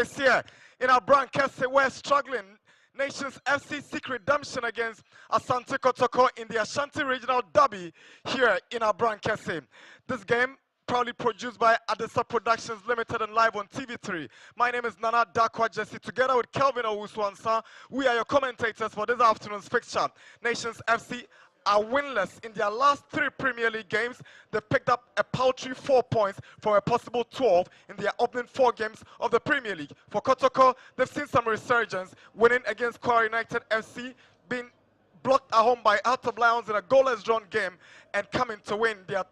place here in our Brankese. We're struggling. Nations FC seek redemption against ASANTE KOTOKO in the Ashanti Regional Derby here in our Brankese. This game proudly produced by Adesa Productions Limited and live on TV3. My name is Nana Dakwa Jesse. Together with Kelvin Owusu-Ansah, we are your commentators for this afternoon's fixture. Nations FC are winless in their last 3 Premier League games. They picked up a paltry 4 points from a possible 12 in their opening 4 games of the Premier League. For Kotoko, they've seen some resurgence, winning against Kwara United FC, being blocked at home by Out of Lions in a goalless drawn game, and coming to win their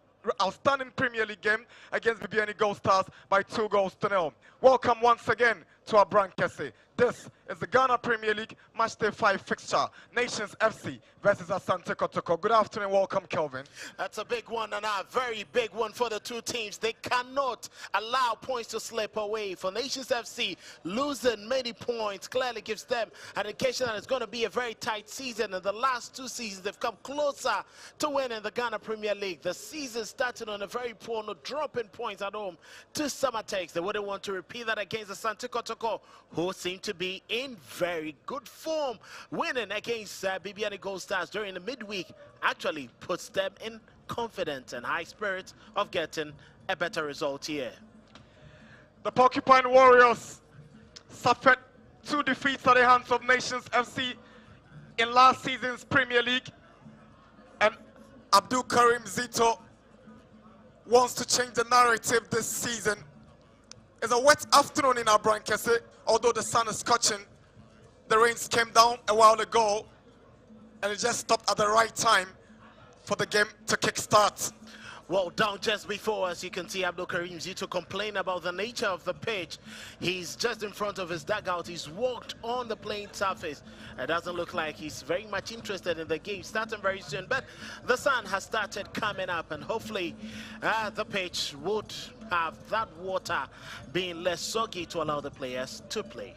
outstanding Premier League game against Bibiani Gold Stars by 2-0. Welcome once again to our Brankese. This is the Ghana Premier League Matchday 5 fixture. Nations FC versus Asante Kotoko. Good afternoon, welcome Kelvin. That's a big one, and a very big one for the two teams. They cannot allow points to slip away. For Nations FC, losing many points clearly gives them an indication that it's going to be a very tight season. In the last 2 seasons, they've come closer to winning the Ghana Premier League. The season started on a very poor note, dropping points at home to Summer Takes. They wouldn't want to repeat that against Asante Kotoko, who seem to be in very good form. Winning against Bibiani Gold Stars during the midweek actually puts them in confidence and high spirits of getting a better result here. The Porcupine Warriors suffered 2 defeats at the hands of Nations FC in last season's Premier League, and Abdul Karim Zito wants to change the narrative this season. It's a wet afternoon in our Brankese. Although the sun is scorching, the rains came down a while ago, and it just stopped at the right time for the game to kickstart. Well, down just before, as you can see, Abdul Karim Zito complain about the nature of the pitch. He's just in front of his dugout. He's walked on the playing surface. It doesn't look like he's very much interested in the game starting very soon. But the sun has started coming up, and hopefully the pitch would have that water being less soggy to allow the players to play.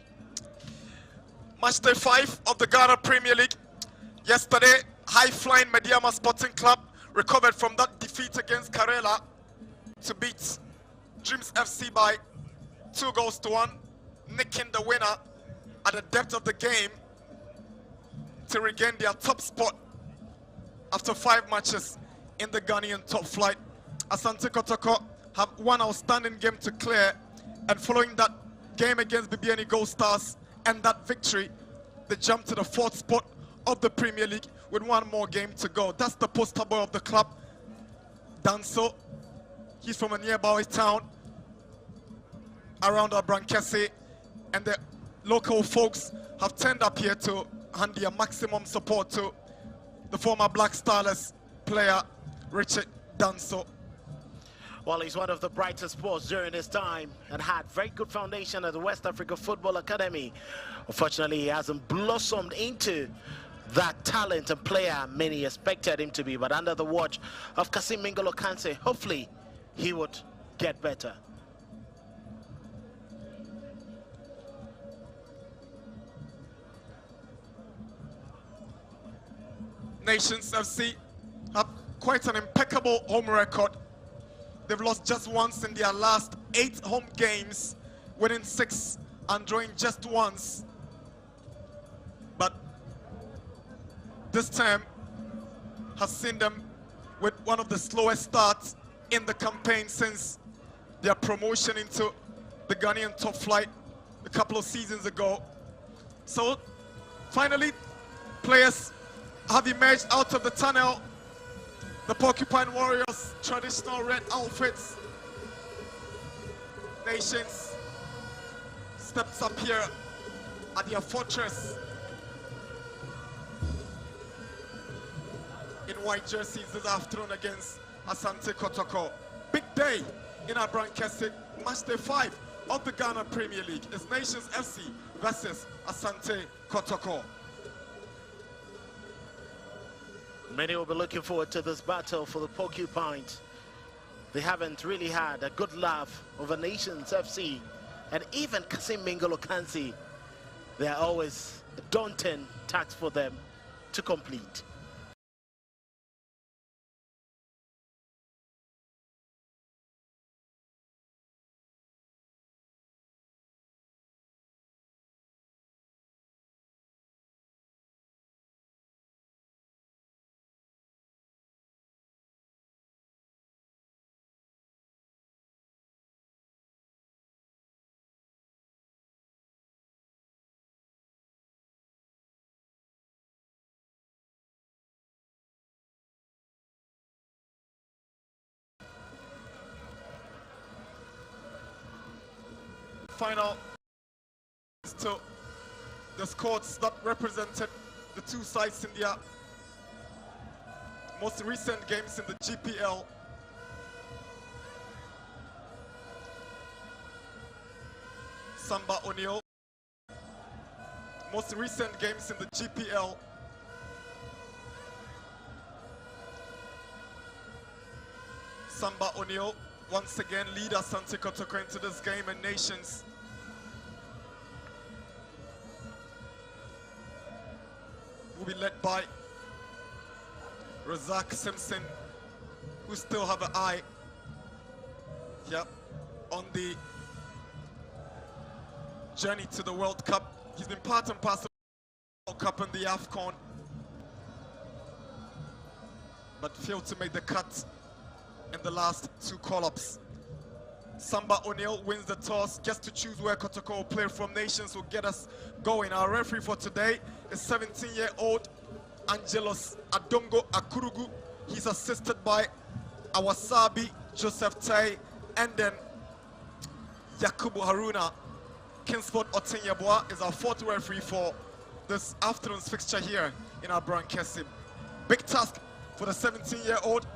Matchday 5 of the Ghana Premier League. Yesterday, high-flying Mediama Sporting Club recovered from that defeat against Karela to beat Dreams FC by 2-1, nicking the winner at the depth of the game to regain their top spot after 5 matches in the Ghanaian top flight. Asante Kotoko have one outstanding game to clear, and following that game against Bibiani Gold Stars and that victory, they jumped to the 4th spot of the Premier League with 1 more game to go. That's the poster boy of the club, Danso. He's from a nearby town around our Brankese, and the local folks have turned up here to hand their maximum support to the former Black Starless player, Richard Danso. Well, he's one of the brightest sports during his time and had very good foundation at the West Africa Football Academy. Unfortunately, he hasn't blossomed into that talent and player many expected him to be, but under the watch of Kasim Mingolo Kanse, hopefully he would get better. Nations FC have quite an impeccable home record. They've lost just once in their last 8 home games, winning 6 and drawing just once. But this time has seen them with one of the slowest starts in the campaign since their promotion into the Ghanaian top flight a couple of seasons ago. So finally, players have emerged out of the tunnel. The Porcupine Warriors, traditional red outfits. Nations steps up here at their fortress in white jerseys this afternoon against Asante Kotoko. Big day in our Brankese. Matchday 5 of the Ghana Premier League is Nations FC versus Asante Kotoko. Many will be looking forward to this battle for the Porcupines. They haven't really had a good love over Nations FC, and even Kasim Mingolo Kansi, they are always a daunting task for them to complete. final. So the scores that represented the two sides in their most recent games in the GPL. Samba O'Neill. Most recent games in the GPL. Samba O'Neill once again lead ASANTE KOTOKO into this game, and Nations will be led by Razak Simpson, who still have an eye on the journey to the World Cup. He's been part and parcel of the World Cup and the AFCON, but failed to make the cut in the last two call-ups. Samba O'Neill wins the toss, gets to choose where KOTOKO will play from. Nations will get us going. Our referee for today is 17-year-old Angelos Adongo Akurugu. He's assisted by Awasabi Joseph Tai, and then Yakubu Haruna. Kinsport Otenyabwa is our fourth referee for this afternoon's fixture here in our Brankesi. Big task for the 17-year-old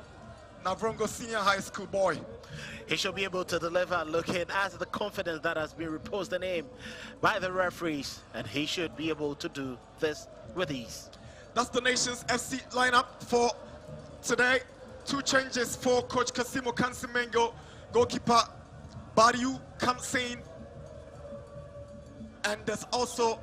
Navrongo Senior High School boy. He should be able to deliver, looking at the confidence that has been reposed in him by the referees, and he should be able to do this with ease. That's the Nations FC lineup for today. Two changes for Coach Kasimo Kansimengo, goalkeeper Bariu Kamsin, and there's also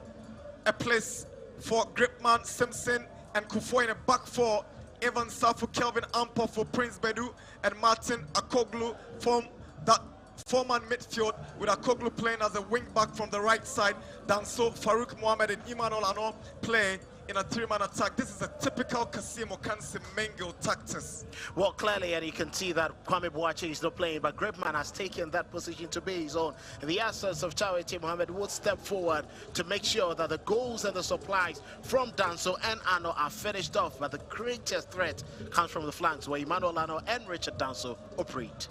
a place for Gripman Simpson and Kufo in a back four. Evan Safu, Kelvin Ampo for Prince Bedu, and Martin Akoglu from that four-man midfield, with Akoglu playing as a wing back from the right side. Danso, Farouk Mohamed and Emmanuel Ano play in a three-man attack. This is a typical Kasimo Kansimengo tactics. Well, clearly, and you can see that Kwame Boache is not playing, but Gripman has taken that position to be his own. In the absence of Chawete Mohamed, would step forward to make sure that the goals and the supplies from Danso and Ano are finished off, but the greatest threat comes from the flanks, where Emmanuel Ano and Richard Danso operate.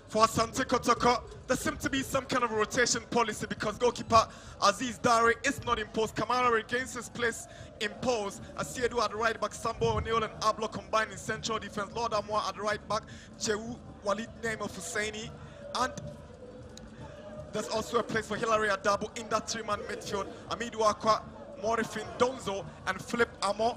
For ASANTE KOTOKO, there seems to be some kind of a rotation policy, because goalkeeper Aziz Dare is not imposed. Kamara regains his place imposed. Asiedu at right back, Sambo O'Neill and Ablo combined in central defense. Lord Amwa at right back, Chewu Walid Name of Husseini, and there's also a place for Hilary Adabo in that three-man midfield. Amidu Akwa, Morifin Donzo, and Philip Amo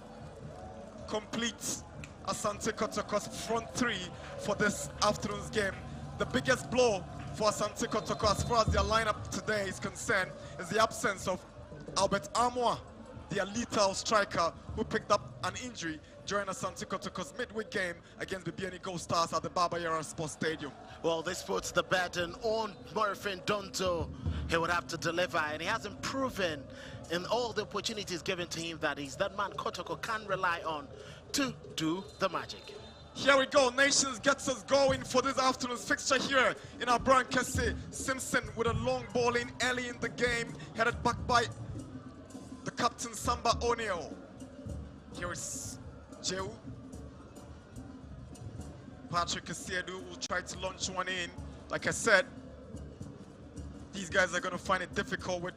completes ASANTE KOTOKO's front three for this afternoon's game. The biggest blow for ASANTE KOTOKO as far as their lineup today is concerned is the absence of Albert Amwa, their lethal striker, who picked up an injury during ASANTE KOTOKO's midweek game against the BNE Gold Stars at the Baba Yara Sports Stadium. Well, this puts the burden on Morifin Donto. He would have to deliver, and he hasn't proven in all the opportunities given to him that he's that man KOTOKO can rely on to do the magic. Here we go. Nations gets us going for this afternoon's fixture here in our Brankesi. Simpson with a long ball in early in the game, headed back by the captain Samba O'Neill. Here is Jehu. Patrick Asiedu will try to launch one in. Like I said, these guys are going to find it difficult with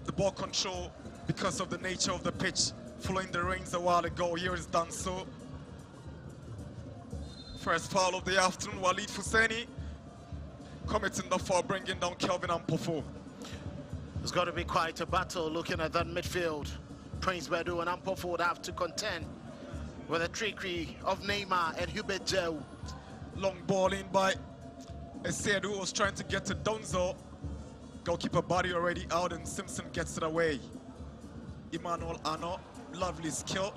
the ball control because of the nature of the pitch, following the reins a while ago. Here is Danso. First foul of the afternoon, Walid Fuseni committing the foul, bringing down Kelvin Ampofo. It's got to be quite a battle looking at that midfield. Prince Bedu and Ampofo would have to contend with the trickery of Neymar and Hubert Jehu. Long ball in by Esedu, was trying to get to Donzo. Goalkeeper body already out, and Simpson gets it away. Emmanuel Ano, lovely skill.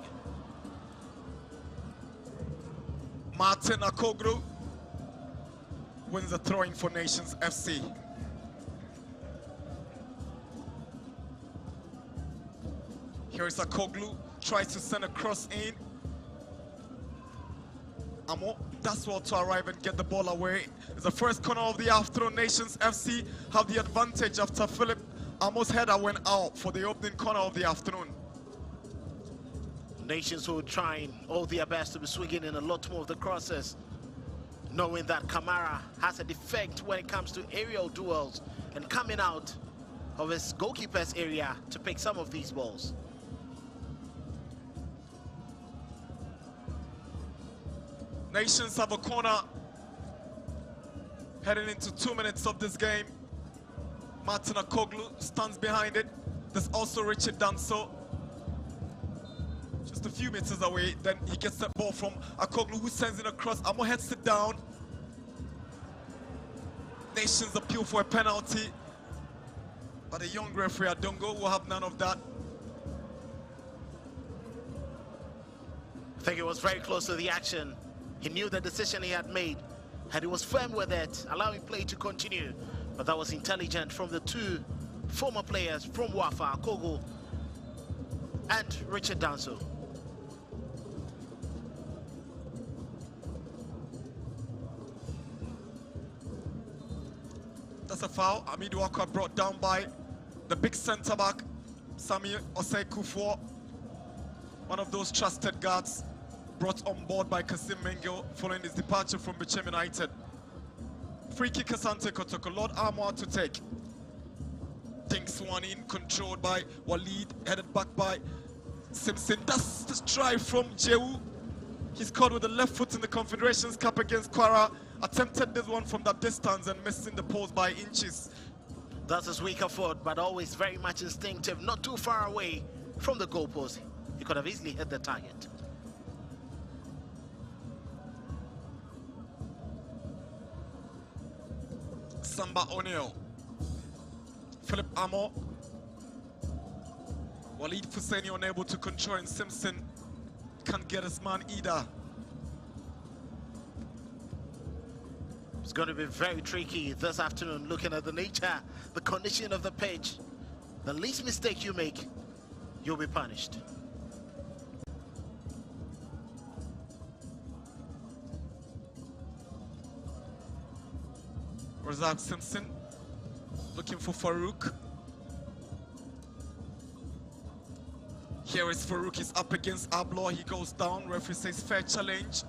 Martin Akoglu wins the throw-in for Nations FC. Here is Akoglu, tries to send a cross in. Amo does well to arrive and get the ball away. It's the first corner of the afternoon. Nations FC have the advantage after Philip Amo's header went out for the opening corner of the afternoon. Nations will try all their best to be swinging in a lot more of the crosses. knowing that Kamara has a defect when it comes to aerial duels and coming out of his goalkeeper's area to pick some of these balls. Nations have a corner heading into 2 minutes of this game. Martin Akoglu stands behind it. There's also Richard Danso just a few meters away. Then he gets that ball from Akoglu, who sends it across. Amo heads it down. Nations appeal for a penalty, but the young referee Adongo will have none of that. I think it was very close to the action. He knew the decision he had made, and he was firm with it, allowing play to continue. But that was intelligent from the two former players from Wafa, Kogo and Richard Danso. That's a foul. Amid Waka brought down by the big centre-back, Sami Osei Kufuor, one of those trusted guards brought on board by Kasim Mengel following his departure from Bichem United. Free kick Asante Kotoko, Lord Armour to take. Dinks one in, controlled by Walid, headed back by Simpson. That's the strike from Jehu. He scored with the left foot in the Confederations Cup against Kwara. Attempted this one from that distance and missing the post by inches. That's his weaker foot, but always very much instinctive, not too far away from the goalpost. He could have easily hit the target. Samba O'Neill, Philip Amo, Walid Fuseni unable to control, and Simpson can't get his man either. It's going to be very tricky this afternoon, looking at the nature, the condition of the pitch. The least mistake you make, you'll be punished. Razak Simpson looking for Farouk. Here is Farouk, he's up against Ablo, he goes down, referee says fair challenge.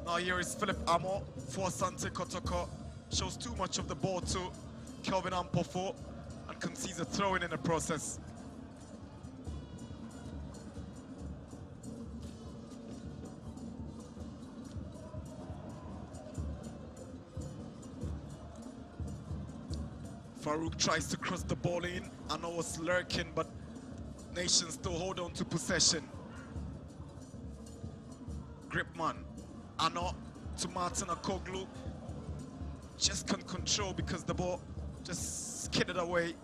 Now here is Philip Amo for ASANTE Kotoko. Shows too much of the ball to Kelvin Ampofo and concedes a throw-in the process. Farouk tries to cross the ball in. Ano was lurking, but Nations still hold on to possession. Gripman, Ano to Martin Akoglu. Just can't control because the ball just skidded away,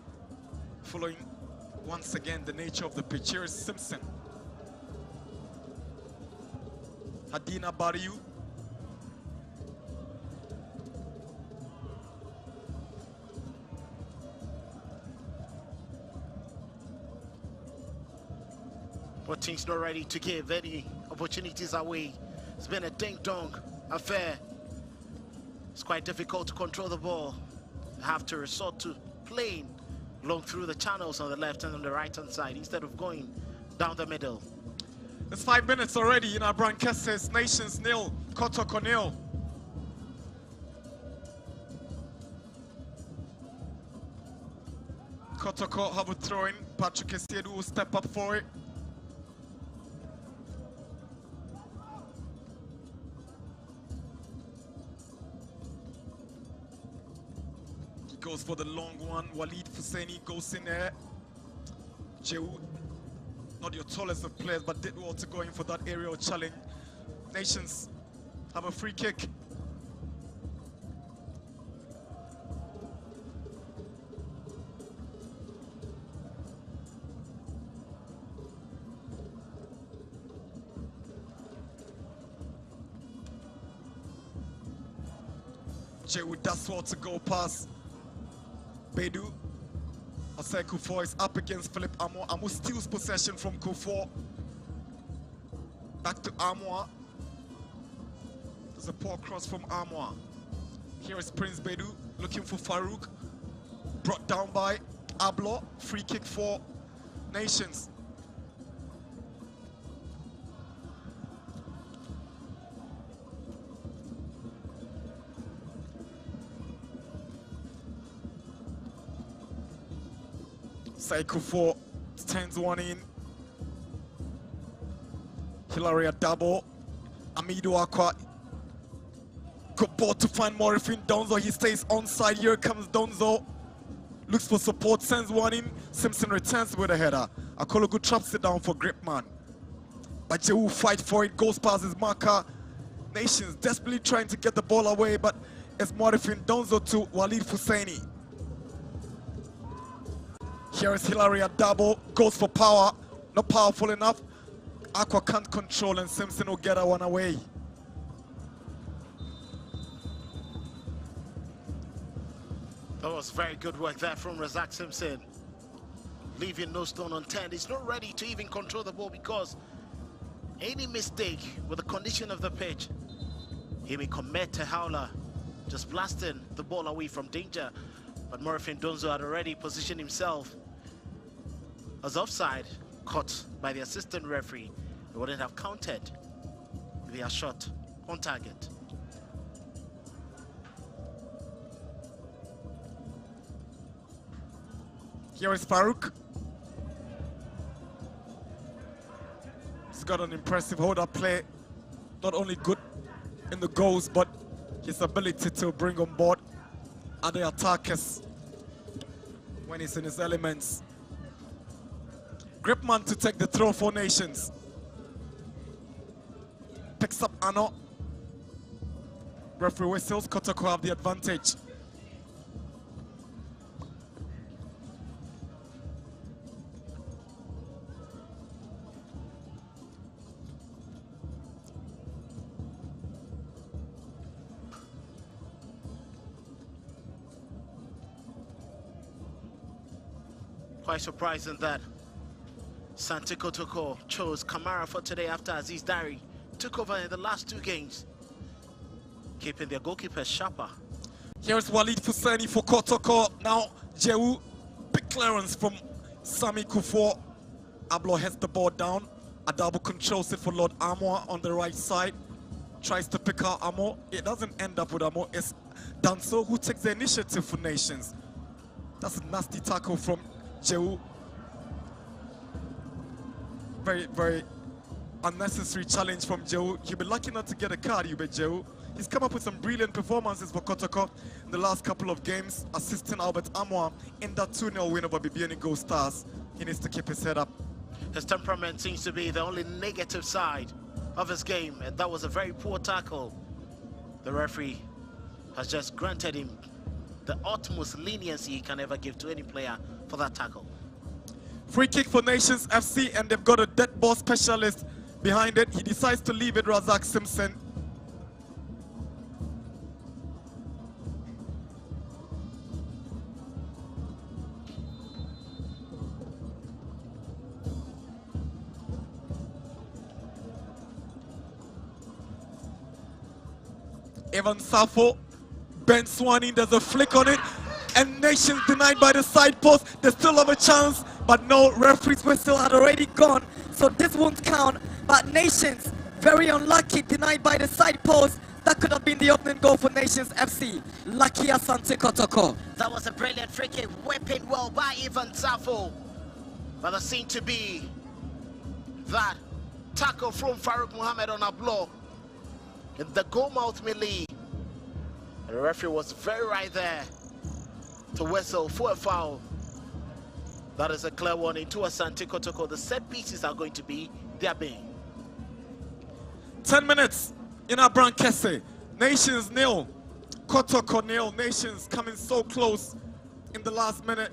following once again the nature of the pitch. Here is Simpson. Hadina Bariu. But team's not ready to give any opportunities away. It's been a ding-dong affair. It's quite difficult to control the ball. You have to resort to playing long through the channels on the left and on the right-hand side instead of going down the middle. It's 5 minutes already in our broadcast. Nations nil, Kotoko nil. Kotoko have a throw-in. Patrick Esiedu will step up for it. Goes for the long one. Walid Fuseni goes in there. Jehu, not your tallest of players, but did well to go in for that aerial challenge. Nations have a free kick. Jehu does well to go past Bedu. Osei Kufuor is up against Philip Amo. Amo steals possession from Kufuor. Back to Amoa. There's a poor cross from Amoa. Here is Prince Bedu looking for Farouk. Brought down by Ablo. Free kick for Nations. Cycle 4 turns one in. Hilaria double. Amido Aqua. Good ball to find Morifin Donzo. He stays onside. Here comes Donzo. Looks for support, sends one in. Simpson returns with a header. Akologu traps it down for Gripman. But Jehu fight for it, goes past his marker. Nations desperately trying to get the ball away, but it's Morifin Donzo to Walid Husseini. Here is Hilaria double, goes for power. Not powerful enough. Aqua can't control and Simpson will get that one away. That was very good work there from Razak Simpson. Leaving no stone unturned. He's not ready to even control the ball because any mistake with the condition of the pitch, he may commit to Howler, just blasting the ball away from danger. But Morifin Donzo had already positioned himself as offside, caught by the assistant referee. He wouldn't have counted if he had shot on target. Here is Farouk. He's got an impressive hold-up play. Not only good in the goals, but his ability to bring on board other attackers when he's in his elements. Gripman to take the throw for Nations. Picks up Ano. Referee whistles. KOTOKO have the advantage. Quite surprising that ASANTE KOTOKO chose Kamara for today after Aziz Dari took over in the last two games, keeping their goalkeeper sharper. Here's Walid Husseini for KOTOKO. Now Jehu, big clearance from Sami Kufuor. Ablo heads the ball down. Adabo controls it for Lord Amor on the right side. Tries to pick out Amor. It doesn't end up with Amor. It's Danso who takes the initiative for Nations. That's a nasty tackle from Jehu. Very, very unnecessary challenge from Jehu. He'll be lucky not to get a card, you bet Jehu. He's come up with some brilliant performances for KOTOKO in the last couple of games, assisting Albert Amwa in that 2-0 win over Bibiani Gold Stars. He needs to keep his head up. His temperament seems to be the only negative side of his game, and that was a very poor tackle. The referee has just granted him the utmost leniency he can ever give to any player for that tackle. Free kick for Nations FC, and they've got a dead ball specialist behind it. He decides to leave it, Razak Simpson. Evan Safo, Ben Swanee, there's a flick on it, and Nations denied by the side post. They still have a chance, but no, referees whistle had already gone, so this won't count. But Nations, very unlucky, denied by the side post. That could have been the opening goal for Nations FC. Lucky ASANTE KOTOKO. That was a brilliant free kick, whipping well by Evan Safo. But there seemed to be that tackle from Farouk Mohammed on a blow in the goal mouth melee. And the referee was very right there to whistle for a foul. That is a clear warning to ASANTE KOTOKO. The set pieces are going to be their bane. 10 minutes in Abran Kese. Nations nil, KOTOKO nil. Nations coming so close in the last minute.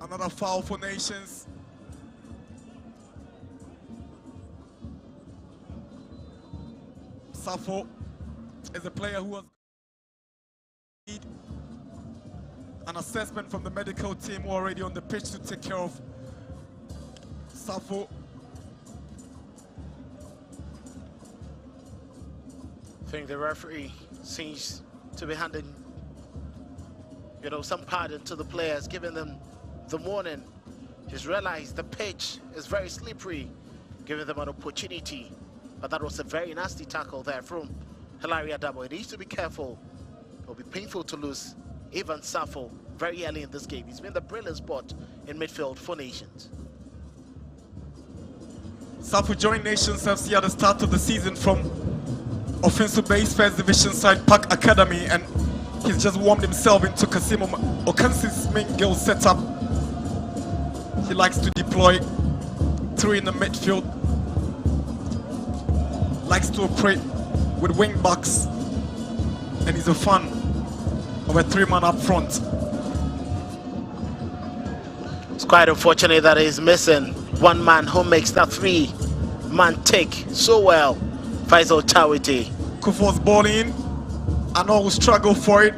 Another foul for Nations. Safo is a player who was an assessment from the medical team who are already on the pitch to take care of Safo. I think the referee seems to be handing you know, some pardon to the players, giving them the warning. Just realized the pitch is very slippery, giving them an opportunity. But that was a very nasty tackle there from Hilaria Dabo. He needs to be careful. It'll be painful to lose Ivan Safo very early in this game. He's been the brilliant spot in midfield for Nations. Safo joined Nations FC at the start of the season from offensive base first division side Park Academy, and he's just warmed himself into Kasimo Okansi's main goal setup. He likes to deploy three in the midfield, likes to operate with wing backs, and he's a fan of a three-man up front. It's quite unfortunate that he's missing one man who makes that three-man take so well. Faisal Tawiti. Kufuor's ball in. Ano will struggle for it.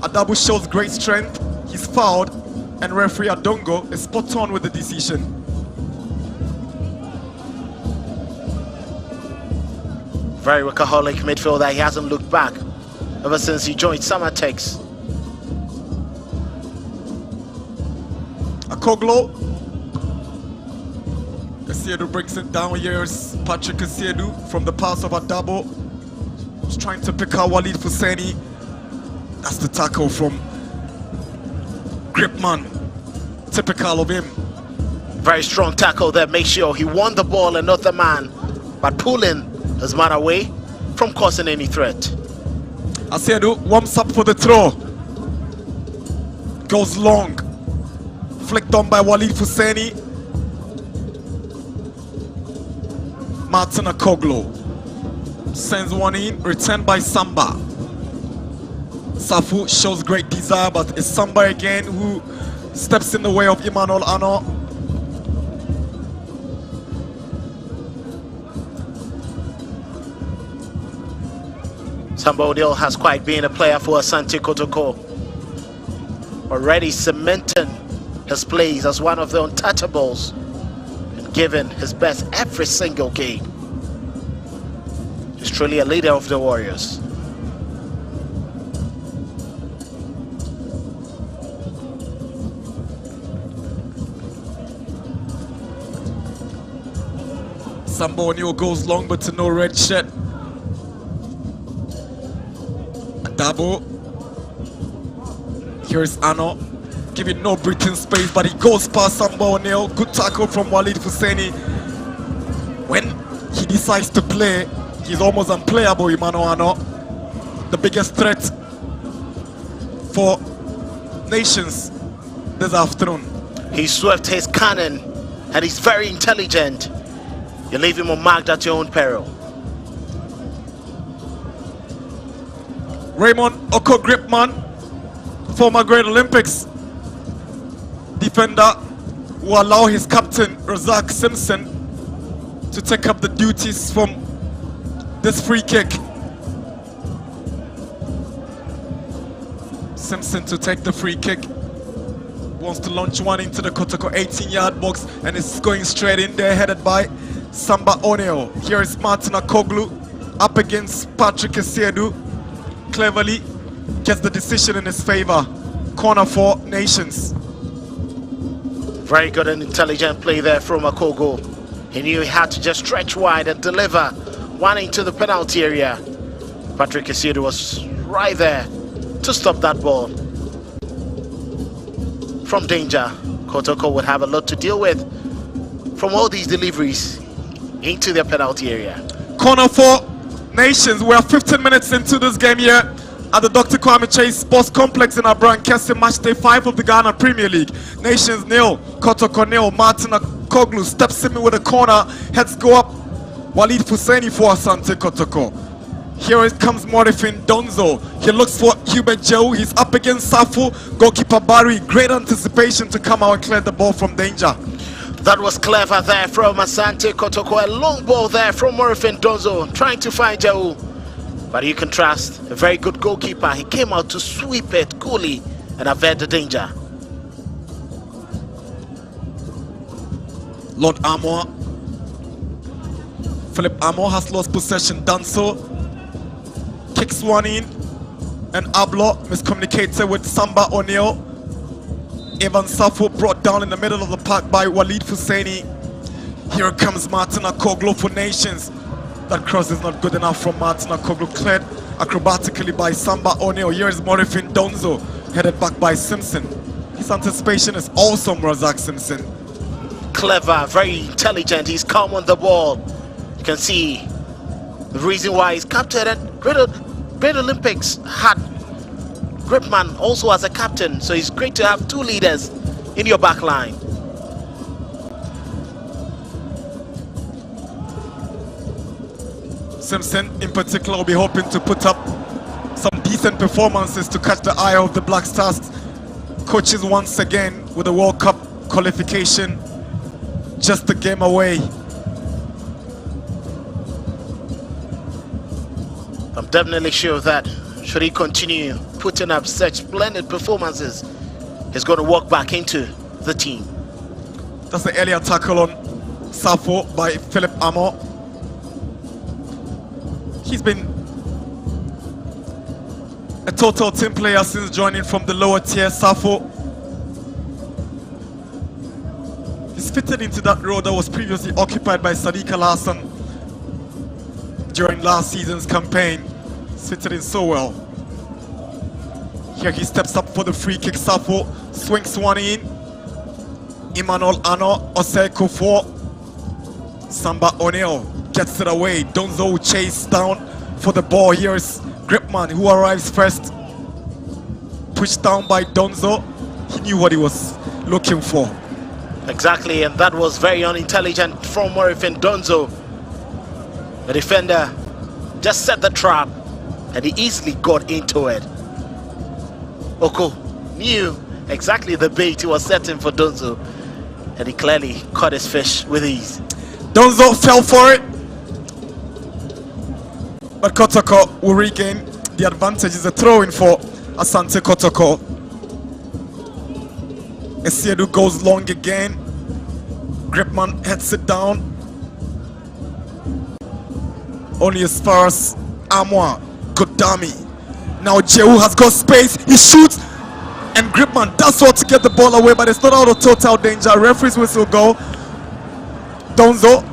Adabu shows great strength. He's fouled, and referee Adongo is spot on with the decision. Very workaholic midfielder. He hasn't looked back ever since he joined Samatex. Akoglo. Kasiedu breaks it down. Here's Patrick Kasiedu from the pass of Adabo. He's trying to pick out Walid Fuseni. That's the tackle from Gripman. Typical of him. Very strong tackle there. Make sure he won the ball and not the man, but pulling his man away from causing any threat. Kasiedu warms up for the throw. Goes long. Flicked on by Walid Fuseni. Martin Akoglo sends one in, returned by Samba. Safu shows great desire, but it's Samba again who steps in the way of Emmanuel Ano. Samba Odile has quite been a player for Asante Kotoko, already cementing his place as one of the untouchables and giving his best every single game. He's truly a leader of the Warriors. Samba O'Neal goes long, but to no red shirt. Adabo. Here's Ano, giving no breathing space, but he goes past Samba O'Neal. Good tackle from Walid Fuseni. When he decides to play, he's almost unplayable, Emmanuel Ano. The biggest threat for Nations this afternoon. He swept his cannon and he's very intelligent. You leave him unmarked at your own peril. Raymond Oko Gripman, former Great Olympics defender, will allow his captain Razak Simpson to take up the duties from this free kick. Simpson to take the free kick. Wants to launch one into the Kotoko 18-yard box, and it's going straight in there, headed by Samba O'Neal. Here is Martin Akoglu up against Patrick Kasiedu. Cleverly gets the decision in his favor. Corner for Nations. Very good and intelligent play there from Akogo. He knew he had to just stretch wide and deliver one into the penalty area. Patrick Kasiedu was right there to stop that ball. From danger, Kotoko would have a lot to deal with from all these deliveries into their penalty area. Corner for Nations. We are 15 minutes into this game here at the Dr. Kwame Chase Sports Complex in Abrankese, match day 5 of the Ghana Premier League. Nations nil, Kotoko nil. Martin Akoglu steps in with a corner, heads go up. Walid Fuseni for Asante Kotoko. Here it comes Morifin Donzo. He looks for Hubert Joe. He's up against Safu. Goalkeeper Barry. Great anticipation to come out and clear the ball from danger. That was clever there from Asante Kotoko. A long ball there from Morifin Donzo, trying to find Jau. But you can trust a very good goalkeeper. He came out to sweep it coolly and avert the danger. Lord Amor. Philip Amor has lost possession. Done so. Kicks one in. And Ablo miscommunicated with Samba O'Neal. Evan Safo brought down in the middle of the park by Walid Husseini. Here comes Martin Akoglu for Nations. That cross is not good enough from Martin Akoglu, cleared acrobatically by Samba O'Neal. Here is Morifin Donzo, headed back by Simpson. His anticipation is awesome, Razak Simpson. Clever, very intelligent. He's calm on the ball. You can see the reason why he's captain. And Great Olympics had Gripman also as a captain, so it's great to have two leaders in your back line. Simpson in particular will be hoping to put up some decent performances to catch the eye of the Black Stars coaches once again with the World Cup qualification just a game away. I'm definitely sure of that. Should he continue putting up such splendid performances, he's going to walk back into the team. That's the earlier tackle on Safo by Philip Amo. He's been a total team player since joining from the lower tier. Safo, he's fitted into that role that was previously occupied by Sadiq Al Hassan during last season's campaign. He's fitted in so well. Here he steps up for the free kick. Safo swings one in. Emmanuel Ano, Oseko for Samba O'Neal gets it away. Donzo will chase down for the ball. Here's Gripman who arrives first. Pushed down by Donzo. He knew what he was looking for. Exactly, and that was very unintelligent from Morifin Donzo. The defender just set the trap and he easily got into it. Oko knew exactly the bait he was setting for Donzo, and he clearly caught his fish with ease. Donzo fell for it, but Kotoko will regain the advantage. Is a throw-in for Asante Kotoko. Esiedu goes long again. Gripman heads it down. Only as far as Amwa Godami. Now Jehu has got space. He shoots, and Gripman does well to get the ball away, but it's not out of total danger. Referee's whistle go. Donzo.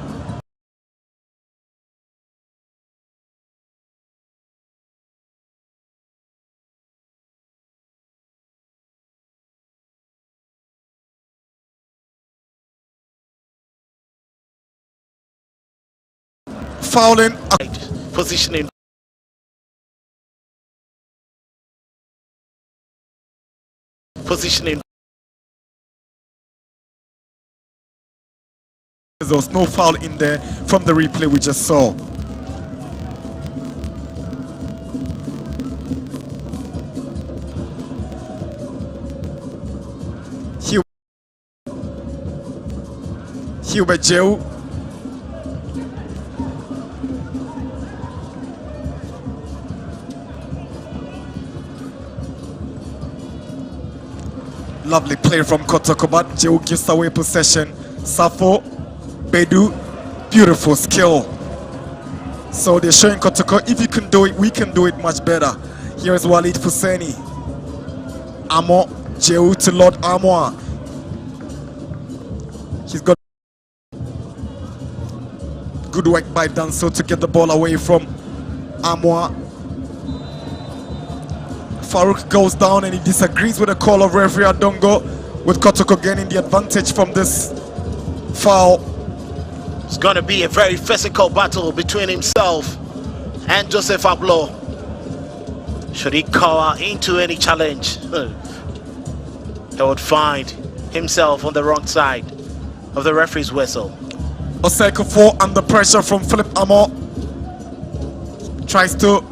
Fouling. Positioning. Positioning. There was no foul in there from the replay we just saw. Hubert Jehu. Lovely play from Kotoko, but Jehu gives away possession. Safo, Bedu, beautiful skill. So they're showing Kotoko, if you can do it, we can do it much better. Here is Walid Husseini. Amo, Jehu to Lord Amwa. He's got good work by Danso to get the ball away from Amwa. Farouk goes down and he disagrees with the call of referee Adongo, with Kotoko gaining the advantage from this foul. It's going to be a very physical battle between himself and Joseph Ablo. Should he cower into any challenge, he would find himself on the wrong side of the referee's whistle. Oseko 4 under pressure from Philip Amo. Tries to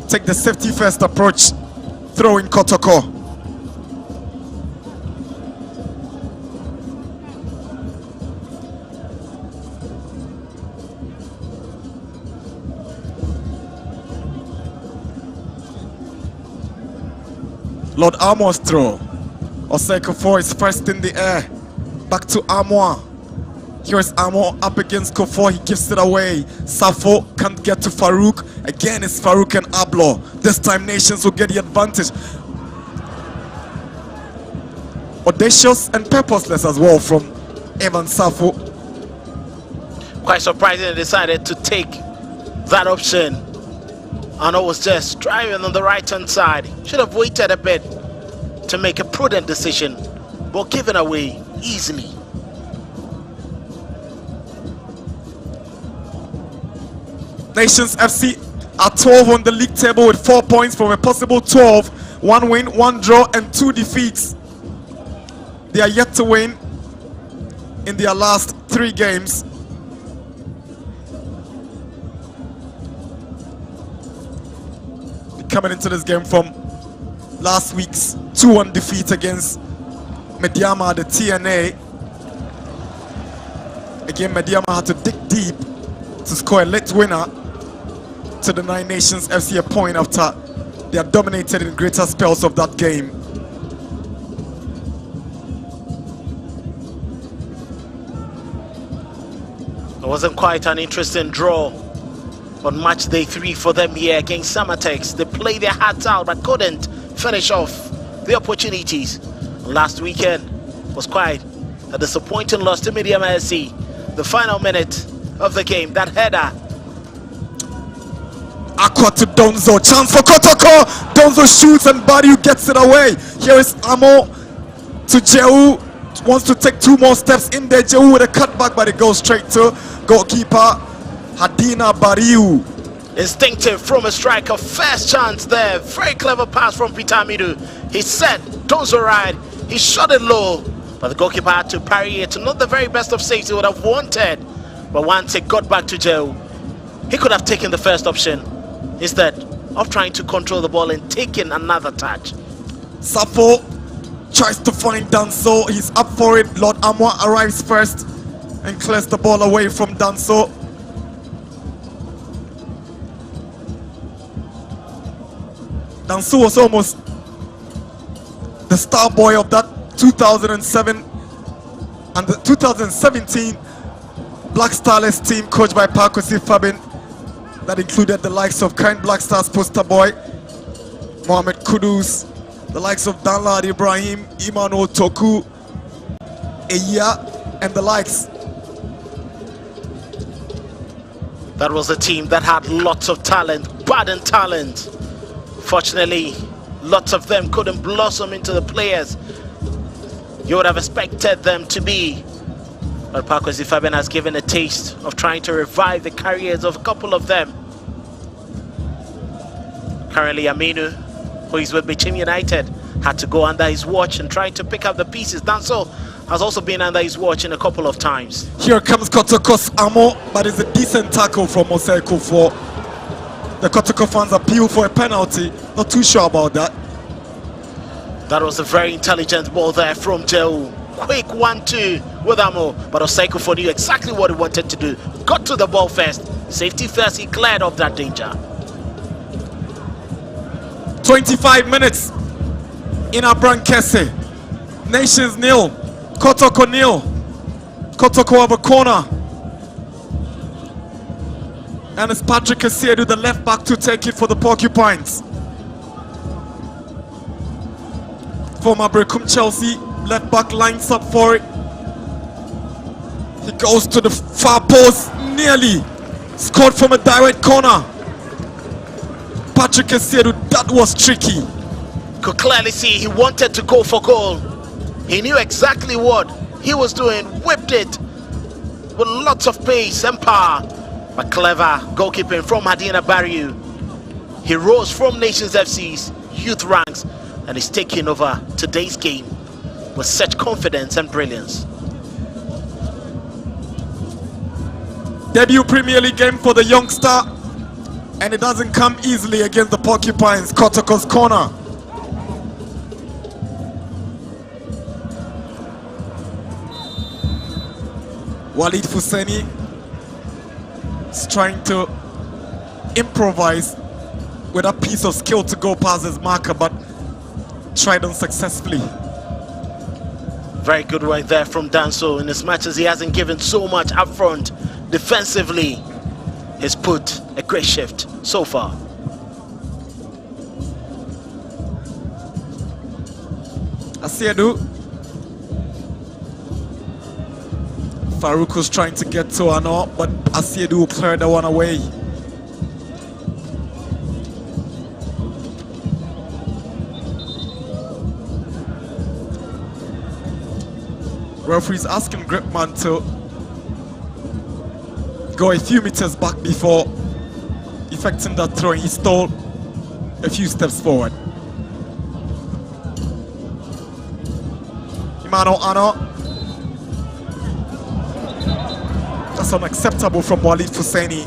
take the safety first approach, throwing Kotoko. Lord Amo's throw. Oseko 4 is first in the air. Back to Amo. Here's Amo up against Kofor. He gives it away. Safo can't get to Farouk. Again, it's Farouk and Ablo. This time, Nations will get the advantage. Audacious and purposeless as well from Evan Safo. Quite surprising they decided to take that option. Arno was just driving on the right-hand side. Should have waited a bit to make a prudent decision, but given away easily. Nations FC are 12 on the league table with 4 points from a possible 12. 1 win, 1 draw, and 2 defeats. They are yet to win in their last 3 games. Coming into this game from last week's 2-1 defeat against Mediama, the TNA. Again, Mediama had to dig deep to score a late winner to the Nine Nations FC a point after they are dominated in greater spells of that game. It wasn't quite an interesting draw on match day 3 for them here against Samatex. They played their hearts out but couldn't finish off the opportunities. Last weekend was quite a disappointing loss to Mediama SC. The final minute of the game, that header. Aqua to Donzo, chance for Kotoko. Donzo shoots and Badiou gets it away. Here is Amo to Jehu. Wants to take 2 more steps in there. Jehu with a cutback, but it goes straight to goalkeeper Hadina Badiou. Instinctive from a striker, first chance there. Very clever pass from Peter Midu. He set Donzo right, he shot it low, but the goalkeeper had to parry it. Not the very best of saves he would have wanted, but once it got back to Jehu, he could have taken the first option instead of trying to control the ball and taking another touch. Safo tries to find Danso. He's up for it. Lord Amwa arrives first and clears the ball away from Danso. Danso was almost the star boy of that 2007 and the 2017 Black Starless team coached by Pakosi Fabin that included the likes of Kind Black Stars poster boy Mohamed Kudus, the likes of Danlad Ibrahim, Imano Toku, Eya, and the likes. That was a team that had lots of talent, budding talent. Fortunately, lots of them couldn't blossom into the players you would have expected them to be. But Pakosi Fabian has given a taste of trying to revive the careers of a couple of them. Currently, Aminu, who is with Bichim United, had to go under his watch and trying to pick up the pieces. Danso has also been under his watch in a couple of times. Here comes Kotoko's Amo, but it's a decent tackle from Oseko for the Kotoko fans appeal for a penalty. Not too sure about that. That was a very intelligent ball there from Jehu. Quick 1-2 with Amo, but Oseko knew exactly what he wanted to do. Got to the ball first. Safety first, he cleared off that danger. 25 minutes in Abrankese. Nations nil, Kotoko nil. Kotoko have a corner. And it's Patrick Kasiedu, the left back, to take it for the Porcupines. Former Brecum Chelsea left back lines up for it. He goes to the far post, nearly scored from a direct corner. Patrick Kasiedu, that was tricky. Could clearly see he wanted to go for goal. He knew exactly what he was doing, whipped it with lots of pace and power. But clever goalkeeping from Hadina Badiou. He rose from Nations FC's youth ranks and is taking over today's game with such confidence and brilliance. Debut Premier League game for the youngster, and it doesn't come easily against the Porcupines. Kotoko's corner. Walid Fuseni is trying to improvise with a piece of skill to go past his marker, but tried unsuccessfully. Very good work there from Danso in as much as he hasn't given so much up front defensively. He's put a great shift so far. Asiedu. Farouk was trying to get to Ano, but Asiedu cleared the one away. Referee's asking Gripman to go a few meters back before effecting that throw. He stole a few steps forward. Imano Ano. That's unacceptable from Walid Husseini.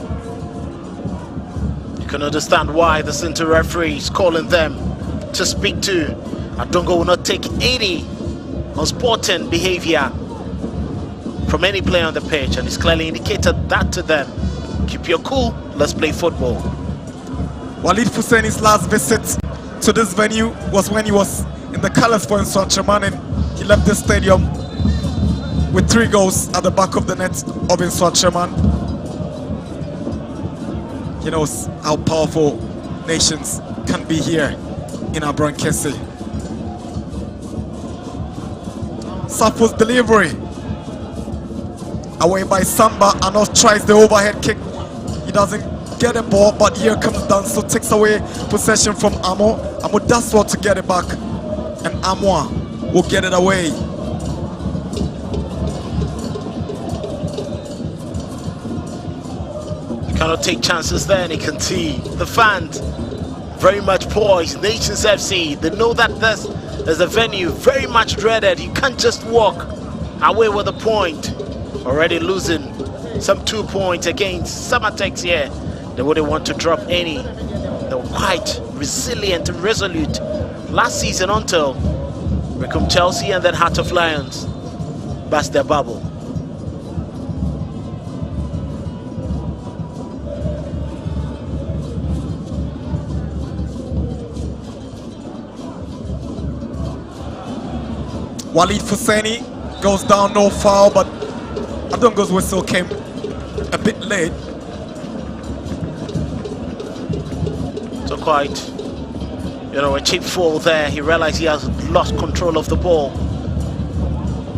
You can understand why the center referee is calling them to speak to. Adongo will not take any unsporting behavior from any player on the pitch, and he's clearly indicated that to them. Keep your cool, let's play football. Walid Husseini's last visit to this venue was when he was in the colours for Nswancheman, and he left the stadium with 3 goals at the back of the net of Nswancheman. He knows how powerful nations can be here in Abrankese. Safo's delivery away by Samba. Anos tries the overhead kick. He doesn't get the ball, but here comes Danso, takes away possession from Amo. Amo does well to get it back, and Amoa will get it away. Cannot take chances there, and you can see the fans very much poised. Nations FC, they know that this is a venue very much dreaded. You can't just walk away with a point. Already losing some 2 points against Samatex here. They wouldn't want to drop any. They were quite resilient and resolute last season until become Chelsea and then Heart of Lions burst their bubble. Walid Husseini goes down, no foul, but Adongo's whistle came a bit late. So quite, a cheap fall there. He realized he has lost control of the ball.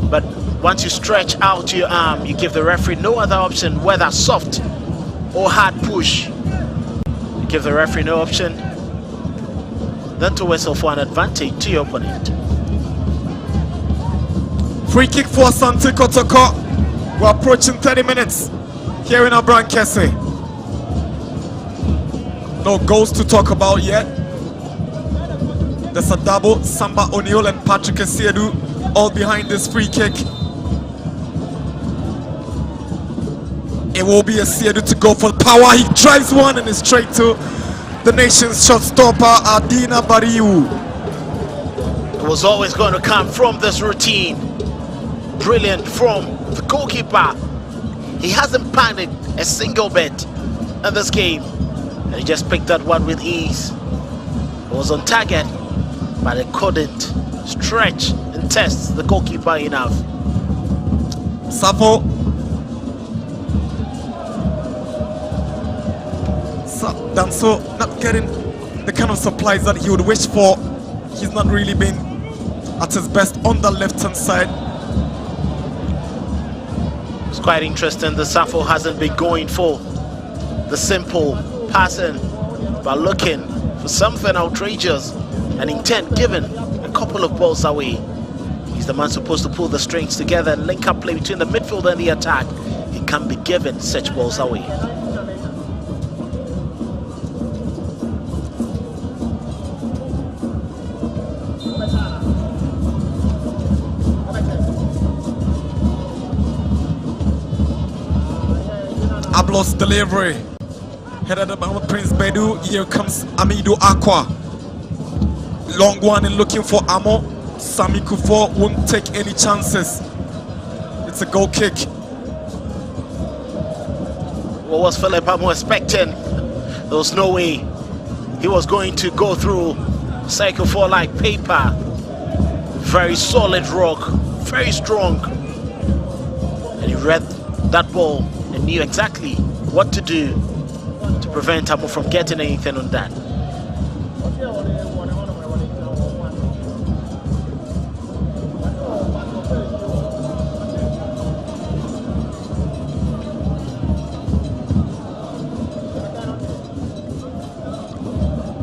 But once you stretch out your arm, you give the referee no other option, whether soft or hard push. You give the referee no option than to whistle for an advantage to your opponent. Free kick for Asante Kotoko. We're approaching 30 minutes here in Abrankese. No goals to talk about yet. There's a double. Samba O'Neill and Patrick Asiedu all behind this free kick. It will be Asiedu to go for the power. He drives one and is straight to the nation's shot stopper, Adina Bariu. It was always going to come from this routine. Brilliant from the goalkeeper. He hasn't panicked a single bit in this game, and he just picked that one with ease. It was on target, but it couldn't stretch and test the goalkeeper enough. Safo. Danso not getting the kind of supplies that he would wish for. He's not really been at his best on the left-hand side. It's quite interesting. The Safo hasn't been going for the simple passing, but looking for something outrageous and intent, given a couple of balls away. He's the man supposed to pull the strings together and link up play between the midfield and the attack. He can't be given such balls away. Ablos delivery. Headed by Prince Bedu. Here comes Amidu Aqua. Long one and looking for Amo. Sami Kufo won't take any chances. It's a goal kick. What was Philip Amo expecting? There was no way he was going to go through Cycle 4 like paper. Very solid rock, very strong. And he read that ball and knew exactly what to do to prevent Amo from getting anything on that.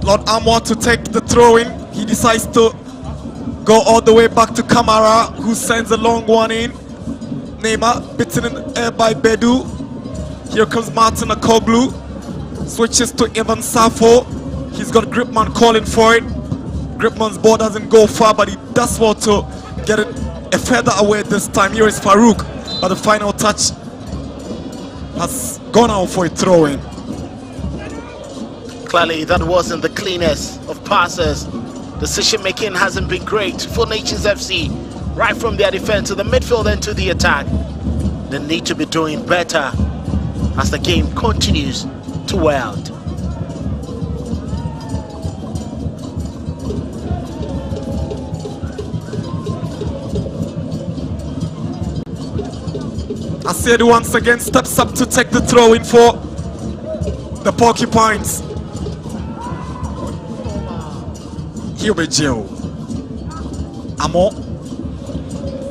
Lord Amwa to take the throw-in. He decides to go all the way back to Kamara, who sends a long one in. Neymar bitten in the air by Bedu. Here comes Martin Akoglu. Switches to Evan Safo. He's got Gripman calling for it. Gripman's ball doesn't go far, but he does well to get it a feather away this time. Here is Farouk, but the final touch has gone out for a throw-in. Clearly, that wasn't the cleanest of passes. Decision making hasn't been great for Nations FC. Right from their defense to the midfield and to the attack. They need to be doing better as the game continues to wild. Asiedu once again steps up to take the throw in for the Porcupines. Here we go. Amo.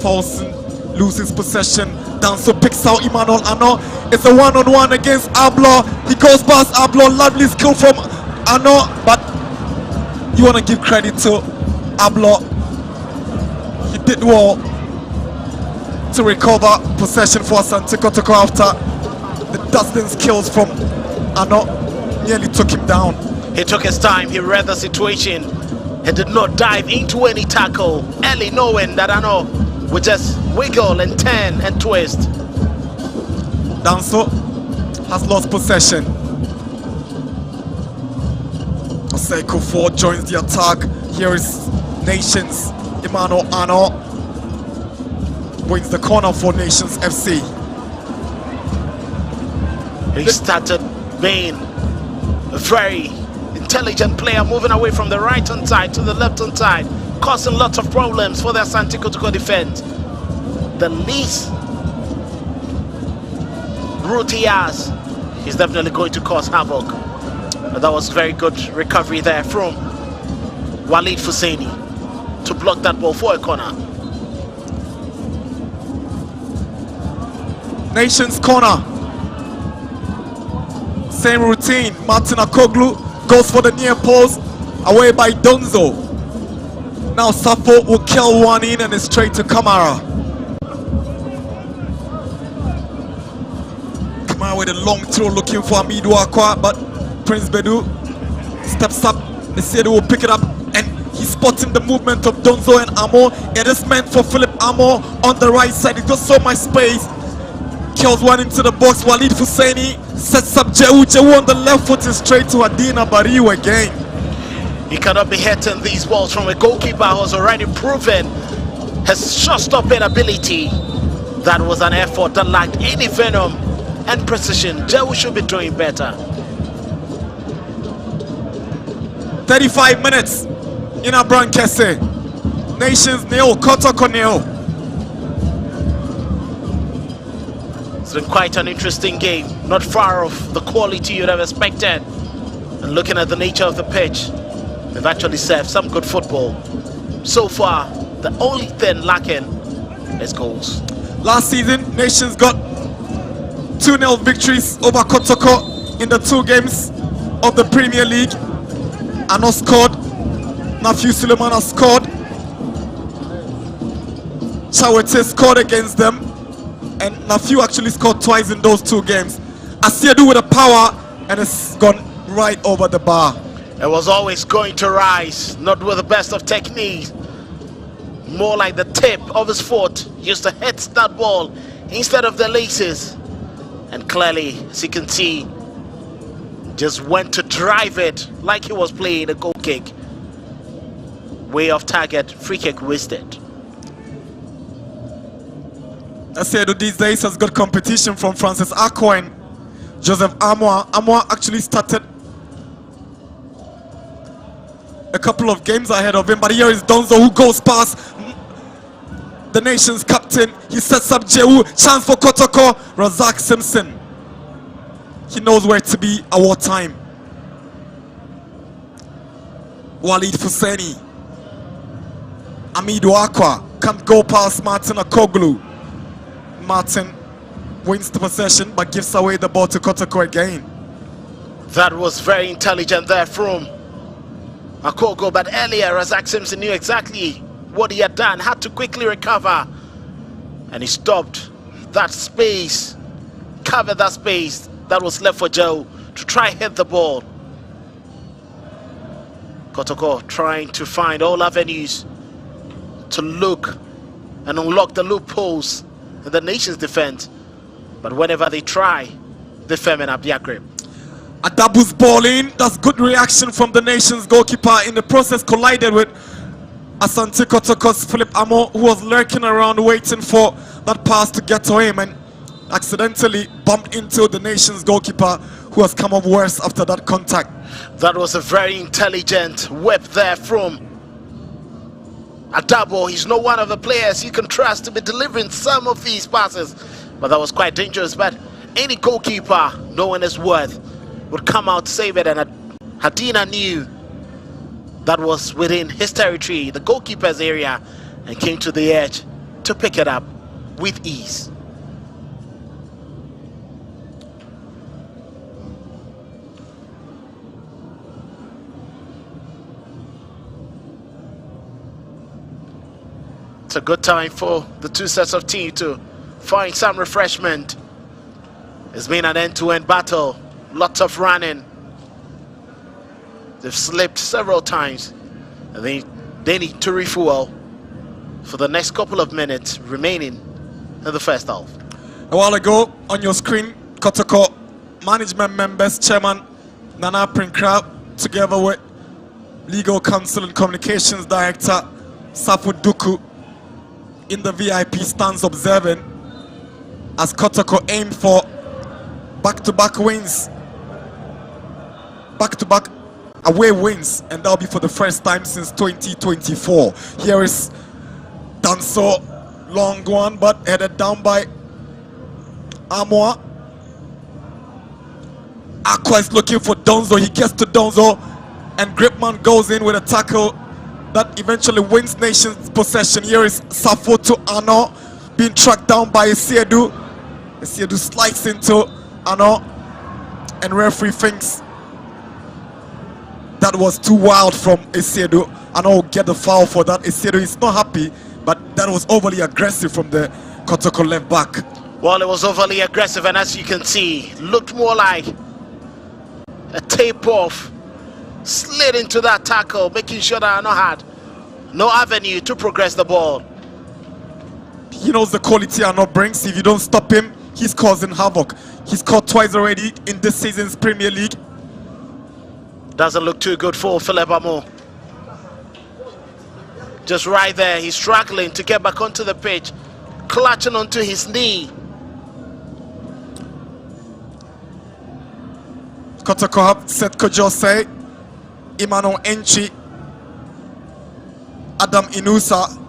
Paulson loses possession. Danso picks out Emmanuel Ano. It's a one-on-one against Ablo. He goes past Ablo. Lovely skill from Ano, but you want to give credit to Ablo. He did well to recover possession for ASANTE KOTOKO after the dozen kills from Ano nearly took him down. He took his time. He read the situation. He did not dive into any tackle early, knowing that Ano would just wiggle and turn and twist. Danso has lost possession. Oseko 4 joins the attack. Here is Nations. Emmanuel Ano wins the corner for Nations FC. He started being a very intelligent player, moving away from the right hand side to the left hand side, causing lots of problems for the ASANTE KOTOKO defense. The least route he has, he's definitely going to cause havoc. But that was very good recovery there from Walid Fuseni to block that ball for a corner. Nations corner. Same routine. Martin Akoglu goes for the near post, away by Donzo. Now Safo will kill one in and it's straight to Kamara. Kamara with a long throw looking for Amidu Akwa, but Prince Bedu steps up. The Sedu will pick it up and he's spotting the movement of Donzo and Amo. It is meant for Philip Amo on the right side. He's got so much space. Kills one into the box. Walid Fuseni sets up Jehu. Jehu on the left foot is straight to Adina Bariu again. He cannot be hitting these balls from a goalkeeper who's already proven his shot-stopping ability. That was an effort that lacked any venom and precision. Jehu should be doing better. 35 minutes in Abrankese. Nations nil, KOTOKO nil. It's been quite an interesting game, not far off the quality you'd have expected. And looking at the nature of the pitch, they've actually served some good football. So far, the only thing lacking is goals. Last season, Nations got 2-0 victories over KOTOKO in the 2 games of the Premier League. Ano scored, Nafiu Suleiman scored, Chawete scored against them, and Nafiu actually scored twice in those 2 games. Asiedu with a power, and it's gone right over the bar. It was always going to rise, not with the best of technique. More like the tip of his foot used to hit that ball instead of the laces. And clearly, as you can see, just went to drive it like he was playing a goal kick. Way off target, free kick wasted. Asiedu these days has got competition from Francis Akwa and Joseph Amwa. Amwa actually started a couple of games ahead of him, but here is Donzo who goes past the nation's captain. He sets up Jehu, chance for KOTOKO. Razak Simpson He knows where to be at what time. Walid Fuseni. Amidu Aqua can't go past Martin Akoglu. Martin wins the possession but gives away the ball to KOTOKO again. That was very intelligent there from Akoglu, but earlier Razak Simpson knew exactly what he had done, had to quickly recover, and he stopped that space, covered that space that was left for Joe to try and hit the ball. KOTOKO trying to find all avenues to look and unlock the loopholes in the nation's defense, but whenever they try, they firm up their grip. Adabu's ball in. That's good reaction from the nation's goalkeeper. In the process, collided with ASANTE KOTOKO's Philip Amo, who was lurking around waiting for that pass to get to him, and accidentally bumped into the nation's goalkeeper, who has come up worse after that contact. That was a very intelligent whip there from Adabo. He's not one of the players you can trust to be delivering some of these passes, but that was quite dangerous. But any goalkeeper, knowing his worth, would come out to save it, and Hadina knew that was within his territory, the goalkeeper's area, and came to the edge to pick it up with ease. It's a good time for the two sets of teams to find some refreshment. It's been an end-to-end battle, lots of running. They've slipped several times, and they need to refuel for the next couple of minutes remaining in the first half. A while ago, on your screen, KOTOKO management members, Chairman Nana Prinkra, together with Legal Counsel and Communications Director Safu Duku, in the VIP stands observing as KOTOKO aim for back-to-back wins, back-to-back away wins, and that'll be for the first time since 2024. Here is Danso, long one, but headed down by Amoa. Aqua is looking for Donzo. He gets to Donzo, and Gripman goes in with a tackle that eventually wins nation's possession. Here is Safo to Ano, being tracked down by Esiedu. Esiedu slides into Ano, and referee thinks that was too wild from Esiedu. Ano will get the foul for that. Esiedu is not happy, but that was overly aggressive from the KOTOKO left back. Well, it was overly aggressive, and as you can see, looked more like a tape off, slid into that tackle, making sure that Ano had no avenue to progress the ball. He knows the quality Ano brings. If you don't stop him, he's causing havoc. He's scored twice already in this season's Premier League. Doesn't look too good for Philip Amo. Just right there, he's struggling to get back onto the pitch, clutching onto his knee. KOTOKO have Seth Kojose, Emmanuel Enchi, Adam Inusa,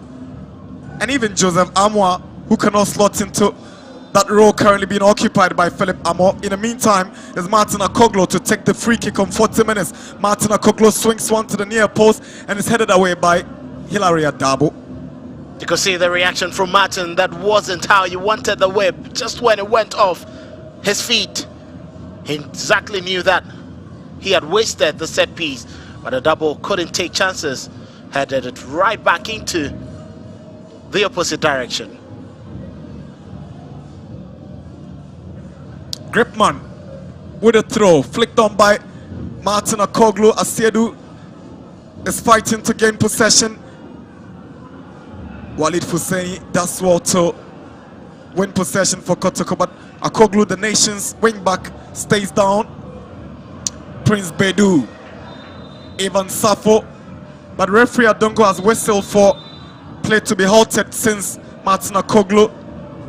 and even Joseph Amwa, who cannot slot into that role currently being occupied by Philip Amo. In the meantime, is Martin Akoglu to take the free kick on 40 minutes. Martin Akoglu swings one to the near post and is headed away by Hilary Adabo. You could see the reaction from Martin. That wasn't how you wanted the whip. Just when it went off his feet, he exactly knew that he had wasted the set piece, but Adabo couldn't take chances, headed it right back into the opposite direction. Gripman with a throw, flicked on by Martin Akoglu. Asiedu is fighting to gain possession. Walid Fuseni does well to win possession for KOTOKO, but Akoglu, the nation's wing back, stays down. Prince Bedu, Evan Safo, but referee Adongo has whistled for play to be halted since Martin Akoglu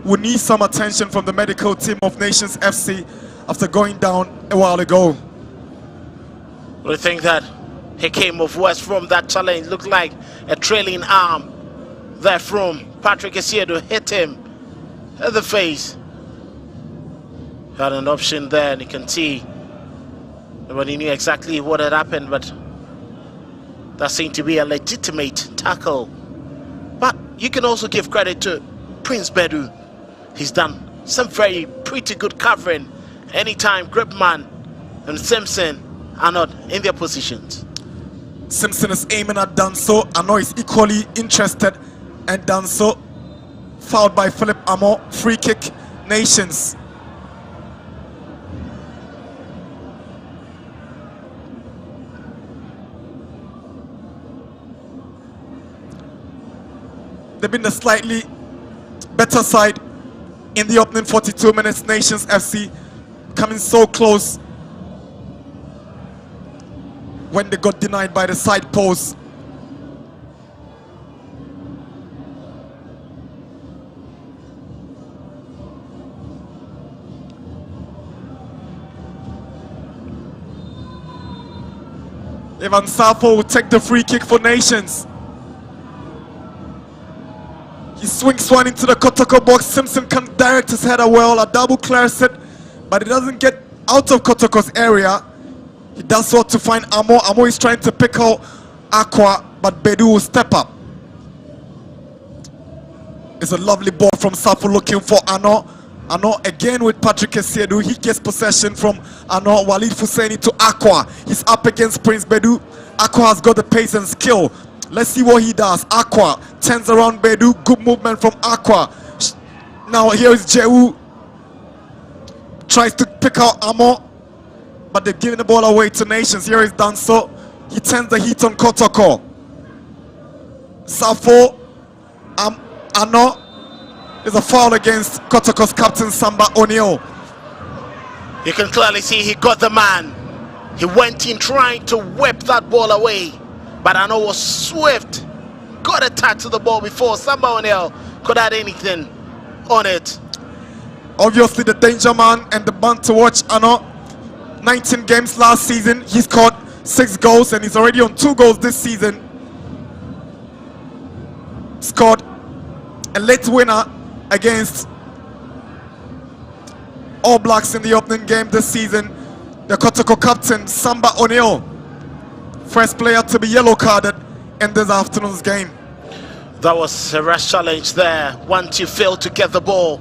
will need some attention from the medical team of Nations FC after going down a while ago. We think that he came off worse from that challenge. Looked like a trailing arm there from Patrick Esiedu hit him in the face. Had an option there, and you can see nobody knew exactly what had happened, but that seemed to be a legitimate tackle. But you can also give credit to Prince Bedu. He's done some pretty good covering anytime Gripman and Simpson are not in their positions. Simpson is aiming at Danso. Ano is equally interested, and Danso fouled by Philip Amo. Free kick, Nations. They've been the slightly better side in the opening 42 minutes. Nations FC coming so close when they got denied by the side post. Ivan Safo will take the free kick for Nations. He swings one into the KOTOKO box. Simpson can direct his header well. A double clears it, but it doesn't get out of KOTOKO's area. He does so to find Amo. Amo is trying to pick out Aqua, but Bedu will step up. It's a lovely ball from Safo looking for Ano. Ano again with Patrick Esiedu. He gets possession from Ano. Walid Fuseni to Aqua. He's up against Prince Bedu. Aqua has got the pace and skill. Let's see what he does. Aqua turns around Bedu. Good movement from Aqua. Now here is Jehu. Tries to pick out Amo, but they're giving the ball away to Nations. Here is Danso. He turns the heat on KOTOKO. Safo. Ano. There's a foul against KOTOKO's captain Samba O'Neill. You can clearly see he got the man. He went in trying to whip that ball away, but Ano was swift. Got a touch to the ball before Samba O'Neill could add anything on it. Obviously the danger man and the man to watch. Ano, 19 games last season. He scored 6 goals and he's already on 2 goals this season. Scored a late winner against All Blacks in the opening game this season. The KOTOKO captain Samba O'Neill, first player to be yellow carded in this afternoon's game. That was a rash challenge there. Once you failed to get the ball,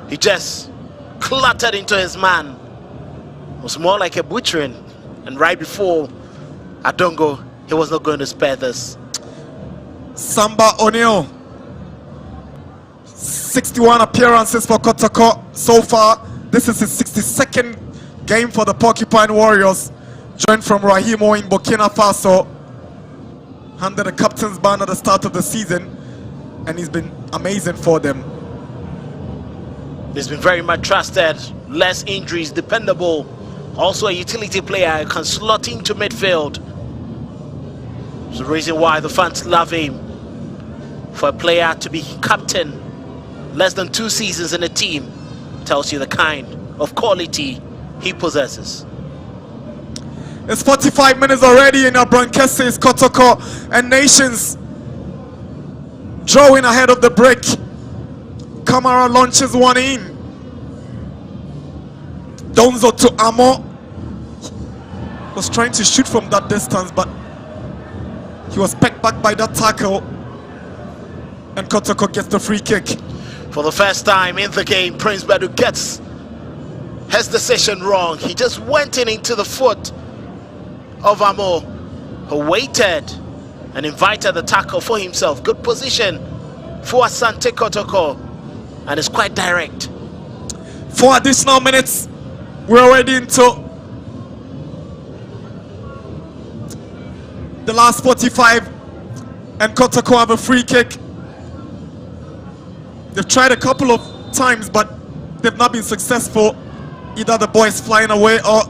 he just clattered into his man. It was more like a butchering, and right before Adongo, he was not going to spare this. Samba O'Neill, 61 appearances for KOTOKO so far. This is his 62nd game for the Porcupine Warriors. Joined from Rahimo in Burkina Faso. Handed the captain's band at the start of the season, and he's been amazing for them. He's been very much trusted, less injuries, dependable. Also a utility player who can slot into midfield. It's the reason why the fans love him. For a player to be captain less than 2 seasons in a team tells you the kind of quality he possesses. It's 45 minutes already in our Branqueses, KOTOKO and Nations drawing ahead of the break. Kamara launches one in. Donzo to Amo. Was trying to shoot from that distance, but he was pecked back by that tackle. And KOTOKO gets the free kick. For the first time in the game, Prince Bedu gets his decision wrong. He just went into the foot of Amo, who waited and invited the tackle for himself. Good position for ASANTE KOTOKO, and it's quite direct. 4 additional minutes. We're already into the last 45, and KOTOKO have a free kick. They've tried a couple of times, but they've not been successful. Either the ball is flying away or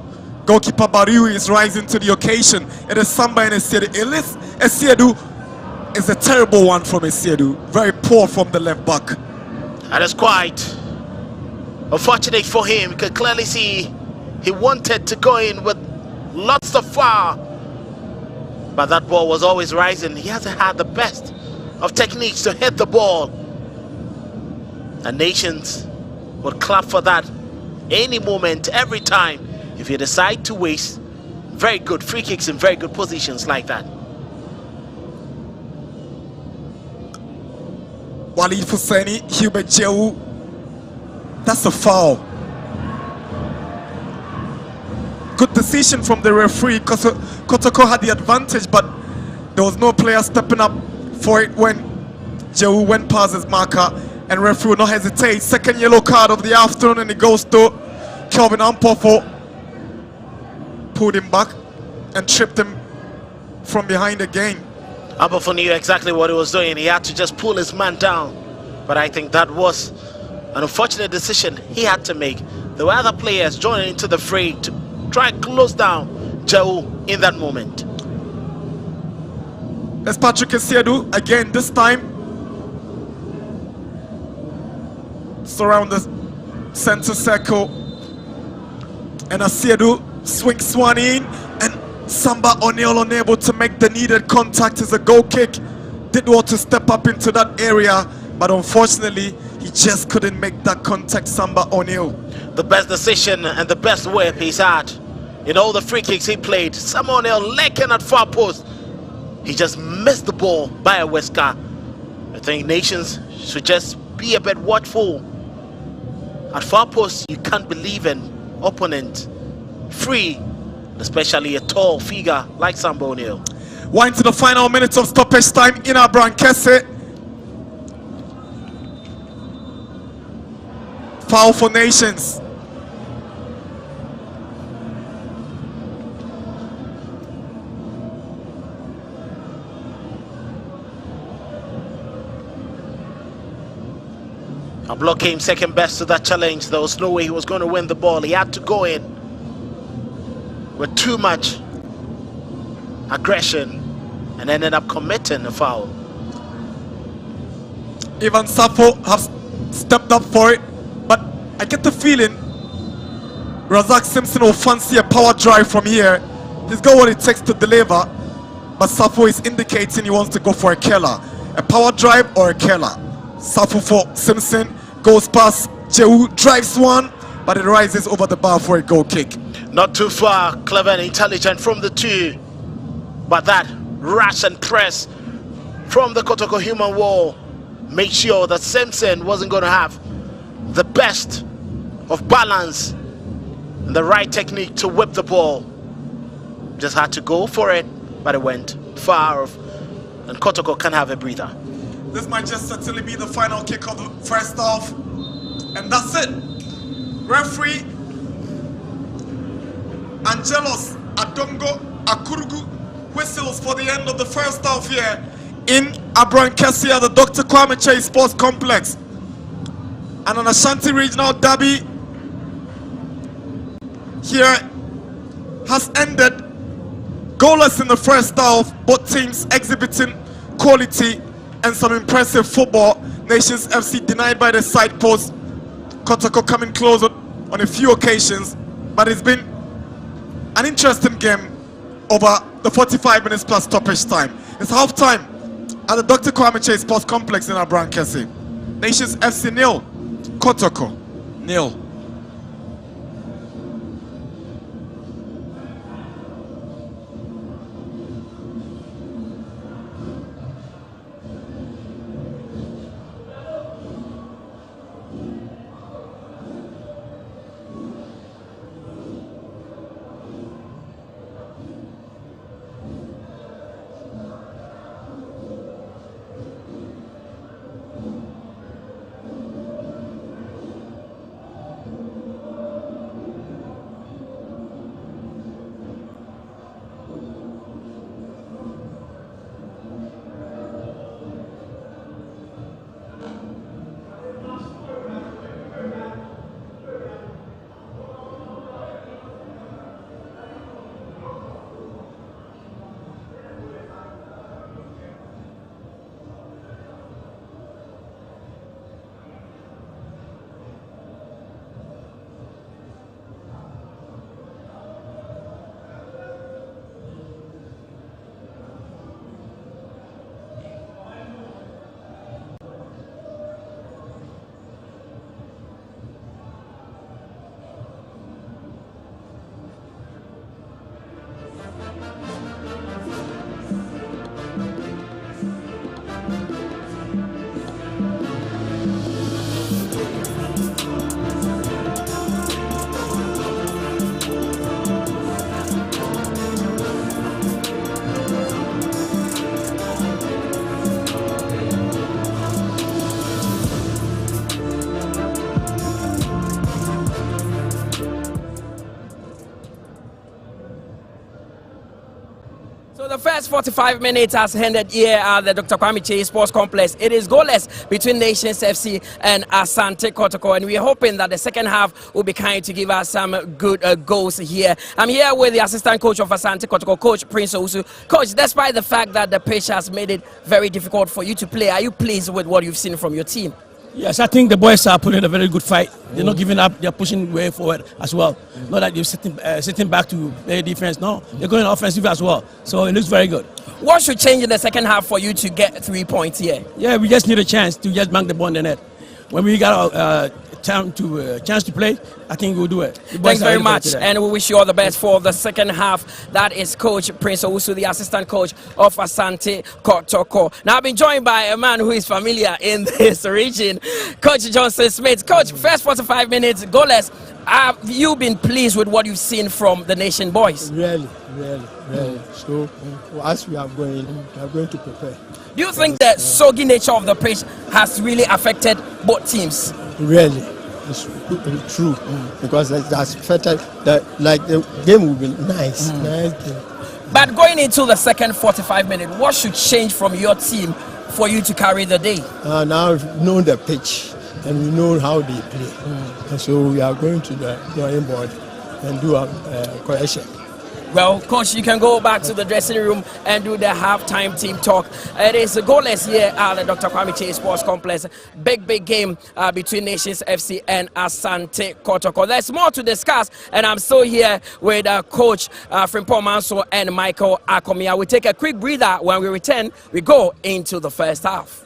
goalkeeper Bariu is rising to the occasion. It is Samba and Esiedu. Esiedu is a terrible one from Esiedu. Very poor from the left back. That is quite unfortunate for him. You can clearly see he wanted to go in with lots of fire, but that ball was always rising. He hasn't had the best of techniques to hit the ball. And Nations would clap for that any moment, every time. If you decide to waste, very good free kicks in very good positions like that. Walid Hussaini, Hubert Jehu. That's a foul. Good decision from the referee because KOTOKO had the advantage, but there was no player stepping up for it when Jehu went past his marker, and referee will not hesitate. Second yellow card of the afternoon, and it goes to Kelvin Ampofo. Pulled him back and tripped him from behind again. Ampofo knew exactly what he was doing. He had to just pull his man down, but I think that was an unfortunate decision he had to make. There were other players joining into the fray to try and close down Jehu in that moment. It's Patrick Asiedu again, this time surround the center circle, and Asiedu swings one in, and Samba O'Neal unable to make the needed contact as a goal kick. Did want to step up into that area, but unfortunately he just couldn't make that contact. Samba O'Neal, the best decision and the best whip he's had in all the free kicks he played. Samba O'Neal lacking at far post. He just missed the ball by a whisker. I think nations should just be a bit watchful. At far post, you can't believe an opponent free, especially a tall figure like Samba O'Neal. We're into the final minutes of stoppage time in our Brankese. Foul for nations. Ablo came second best to that challenge. There was no way he was going to win the ball. He had to go in with too much aggression and ended up committing a foul. Ivan Sappho has stepped up for it, but I get the feeling Razak Simpson will fancy a power drive from here. He's got what it takes to deliver, but Sappho is indicating he wants to go for a killer. A power drive or a killer. Sappho for Simpson, goes past Jehu, drives one, but it rises over the bar for a goal kick. Not too far, clever and intelligent from the two, but that rush and press from the KOTOKO human wall made sure that Simpson wasn't going to have the best of balance and the right technique to whip the ball. Just had to go for it, but it went far off, and KOTOKO can have a breather. This might just certainly be the final kick of the first half, and that's it. Referee Angelos Adongo Akurugu whistles for the end of the first half here in Abrankesi at the Dr. Kwame Chase Sports Complex. And an Ashanti Regional Derby here has ended goalless in the first half, both teams exhibiting quality and some impressive football. Nations FC denied by the side post. KOTOKO coming close on a few occasions, but it's been an interesting game over the 45 minutes plus stoppage time. It's half time at the Dr. Kwame Chase Sports Complex in Abrankesi. Nations FC 0, KOTOKO 0. first 45 minutes has ended here at the Dr. Kwame Chase Sports Complex. It is goalless between Nations FC and ASANTE KOTOKO, and we are hoping that the second half will be kind to give us some good goals here. I'm here with the assistant coach of ASANTE KOTOKO, Coach Prince Owusu. Coach, despite the fact that the pitch has made it very difficult for you to play, are you pleased with what you've seen from your team? Yes, I think the boys are putting a very good fight. They're not giving up. They're pushing way forward as well. Not that they're sitting back to play defense. No, they're going offensive as well. So it looks very good. What should change in the second half for you to get 3 points here? Yeah, we just need a chance to just bank the ball in the net. When we got a chance to play, I think we'll do it. Thanks very much, and we wish you all the best for the second half. That is Coach Prince Owusu, the assistant coach of ASANTE KOTOKO. Now, I've been joined by a man who is familiar in this region, Coach Johnson Smith. Coach, first 45 minutes, goalless. Have you been pleased with what you've seen from the Nation boys? Really. So, as we are going to prepare. Do you think the soggy nature of the pitch has really affected both teams? Really, it's true, because that's affected. Like the game will be nice. But going into the second 45 minutes, what should change from your team for you to carry the day? Now we know the pitch and we know how they play, and so we are going to the drawing board and do a correction. Well, Coach, you can go back to the dressing room and do the halftime team talk. It is a goalless here at the Dr. Kwame Chase Sports Complex. Big game between Nations FC and ASANTE KOTOKO. There's more to discuss, and I'm still here with Coach Frimpong Manso and Michael Akomia. We take a quick breather. When we return, we go into the first half.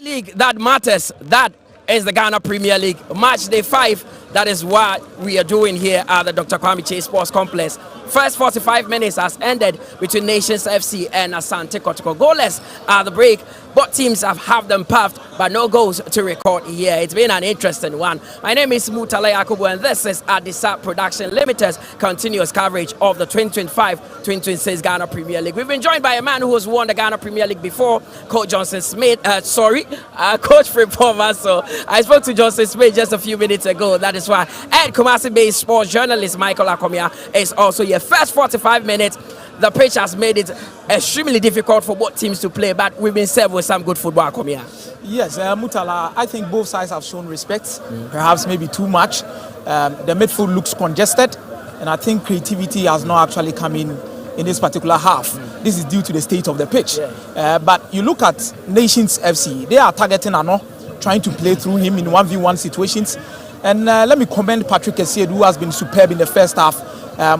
League that matters, that is the Ghana Premier League. Match day 5, that is what we are doing here at the Dr. Kwame Chase Sports Complex. First 45 minutes has ended between Nations FC and Asante Kotoko. Goalless at the break. Both teams have them puffed, but no goals to record here. It's been an interesting one. My name is Mutale Yakubu, and this is Adisa Production Limited's continuous coverage of the 2025-2026 Ghana Premier League. We've been joined by a man who has won the Ghana Premier League before, Coach Johnson Smith. Coach Freepova. So I spoke to Johnson Smith just a few minutes ago. That is why. And Kumasi-based sports journalist Michael Akomia is also here. First 45 minutes. The pitch has made it extremely difficult for both teams to play, but we've been served with some good football. Yes, Mutala, I think both sides have shown respect, perhaps maybe too much. The midfield looks congested, and I think creativity has not actually come in this particular half. This is due to the state of the pitch. But you look at Nations FC, they are targeting Ano, trying to play through him in 1v1 situations. And let me commend Patrick Essiedu, who has been superb in the first half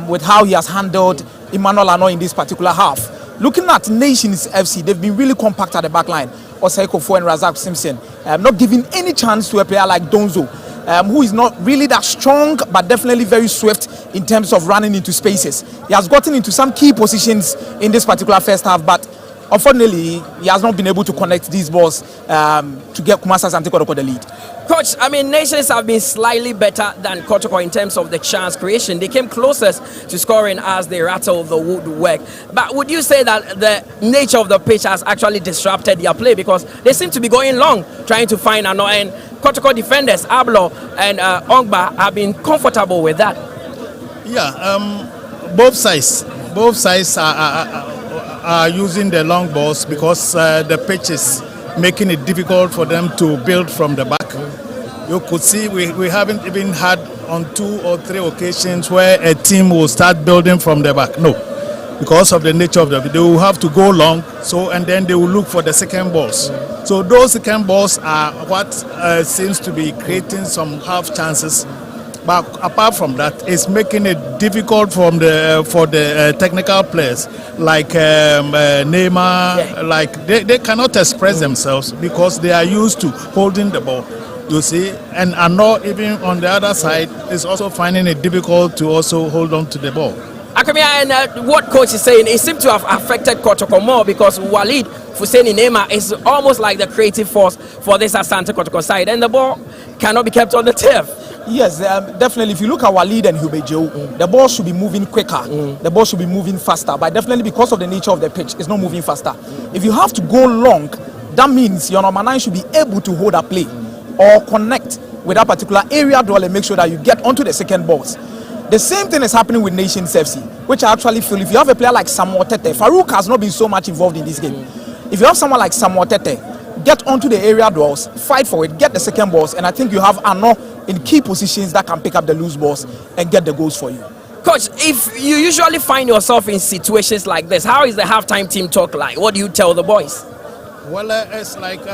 with how he has handled Emmanuel Ano in this particular half. Looking at Nations FC, they've been really compact at the back line. Osei Fo and Razak Simpson, not giving any chance to a player like Donzo, who is not really that strong, but definitely very swift in terms of running into spaces. He has gotten into some key positions in this particular first half, but unfortunately, he has not been able to connect these balls to get Kumasi Asante Kotoko the lead. Coach, I mean, Nations have been slightly better than Kotoko in terms of the chance creation. They came closest to scoring as they rattled the woodwork. But would you say that the nature of the pitch has actually disrupted their play? Because they seem to be going long, trying to find Ano, and Kotoko defenders, Ablo and Ongba, have been comfortable with that. Yeah, both sides are using the long balls because the pitch is making it difficult for them to build from the back. You could see we haven't even had on 2 or 3 occasions where a team will start building from the back. No, because of the nature of they will have to go long, and then they will look for the second balls. So those second balls are what seems to be creating some half chances. But apart from that, it's making it difficult for the technical players like Neymar. Like they cannot express themselves because they are used to holding the ball. You see, and Ano, even on the other side, is also finding it difficult to also hold on to the ball. Akamia, and what coach is saying, it seems to have affected Kotoko more because Walid Fuseni Neymar is almost like the creative force for this Asante Kotoko side, and the ball cannot be kept on the turf. Yes, definitely. If you look at Walid and Hubejo, the ball should be moving quicker. The ball should be moving faster. But definitely because of the nature of the pitch, it's not moving faster. If you have to go long, that means your number 9 should be able to hold a play or connect with that particular area duel and make sure that you get onto the second balls. The same thing is happening with Nations FC, which I actually feel if you have a player like Samuel Tete, Farouk has not been so much involved in this game. If you have someone like Samuel Tete, get onto the area duels, fight for it, get the second balls, and I think you have Ano in key positions that can pick up the loose balls and get the goals for you. Coach, if you usually find yourself in situations like this, how is the halftime team talk like? What do you tell the boys? Well, it's like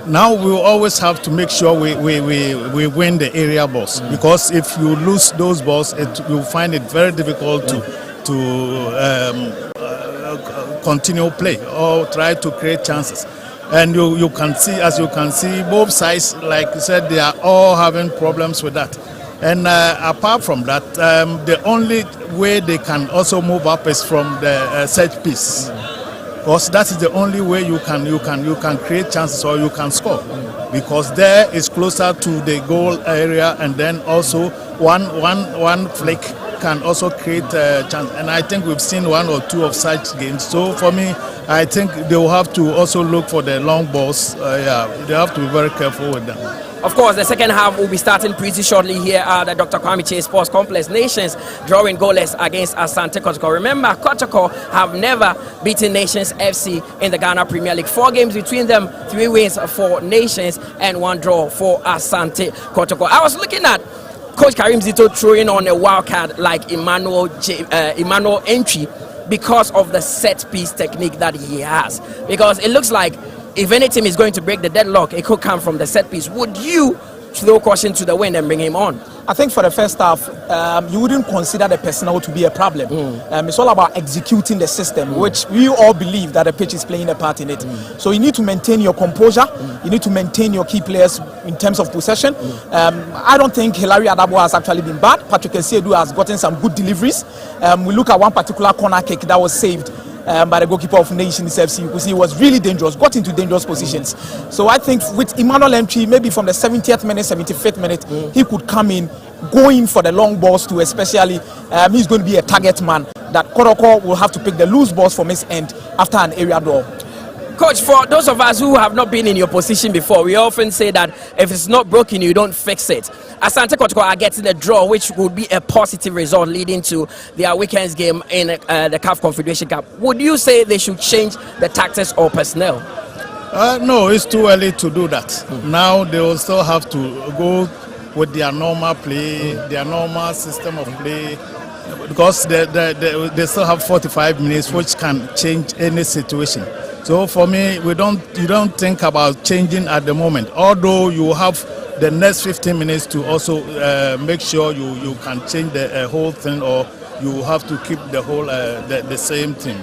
now we will always have to make sure we win the area balls, because if you lose those balls, you'll find it very difficult to continue play or try to create chances. And you can see both sides, like you said, they are all having problems with that. And apart from that, the only way they can also move up is from the set piece, because that is the only way you can create chances or you can score, because there is closer to the goal area, and then also one flick can also create a chance. And I think we've seen 1 or 2 of such games. So for me, I think they will have to also look for the long balls. They have to be very careful with them. Of course, the second half will be starting pretty shortly here at the Dr. Kwame Chase Sports Complex. Nations drawing goalless against Asante Kotoko. Remember, Kotoko have never beaten Nations FC in the Ghana Premier League. 4 games between them, 3 wins for Nations and 1 draw for Asante Kotoko. I was looking at Coach Karim Zito throwing on a wild card like Emmanuel entry because of the set piece technique that he has. Because it looks like if any team is going to break the deadlock, it could come from the set piece. Would you throw caution to the wind and bring him on? I think for the first half, you wouldn't consider the personnel to be a problem. It's all about executing the system, which we all believe that the pitch is playing a part in it. So you need to maintain your composure. You need to maintain your key players in terms of possession. I don't think Hilary Adabo has actually been bad. Patrick Esiedu has gotten some good deliveries. We look at one particular corner kick that was saved by the goalkeeper of Nations FC. You could see it was really dangerous, got into dangerous positions. So I think with Emmanuel Entry, maybe from the 70th minute, 75th minute, he could come in, going for the long balls too, especially he's going to be a target man that KOTOKO will have to pick the loose balls from his end after an area draw. Coach, for those of us who have not been in your position before, we often say that if it's not broken, you don't fix it. ASANTE KOTOKO are getting a draw, which would be a positive result leading to their weekend's game in the CAF Confederation Cup. Would you say they should change the tactics or personnel? No, it's too early to do that. Now they will still have to go with their normal play, their normal system of play, because they still have 45 minutes, which can change any situation. So for me, you don't think about changing at the moment. Although you have the next 15 minutes to also make sure you can change the whole thing, or you have to keep the whole the same thing.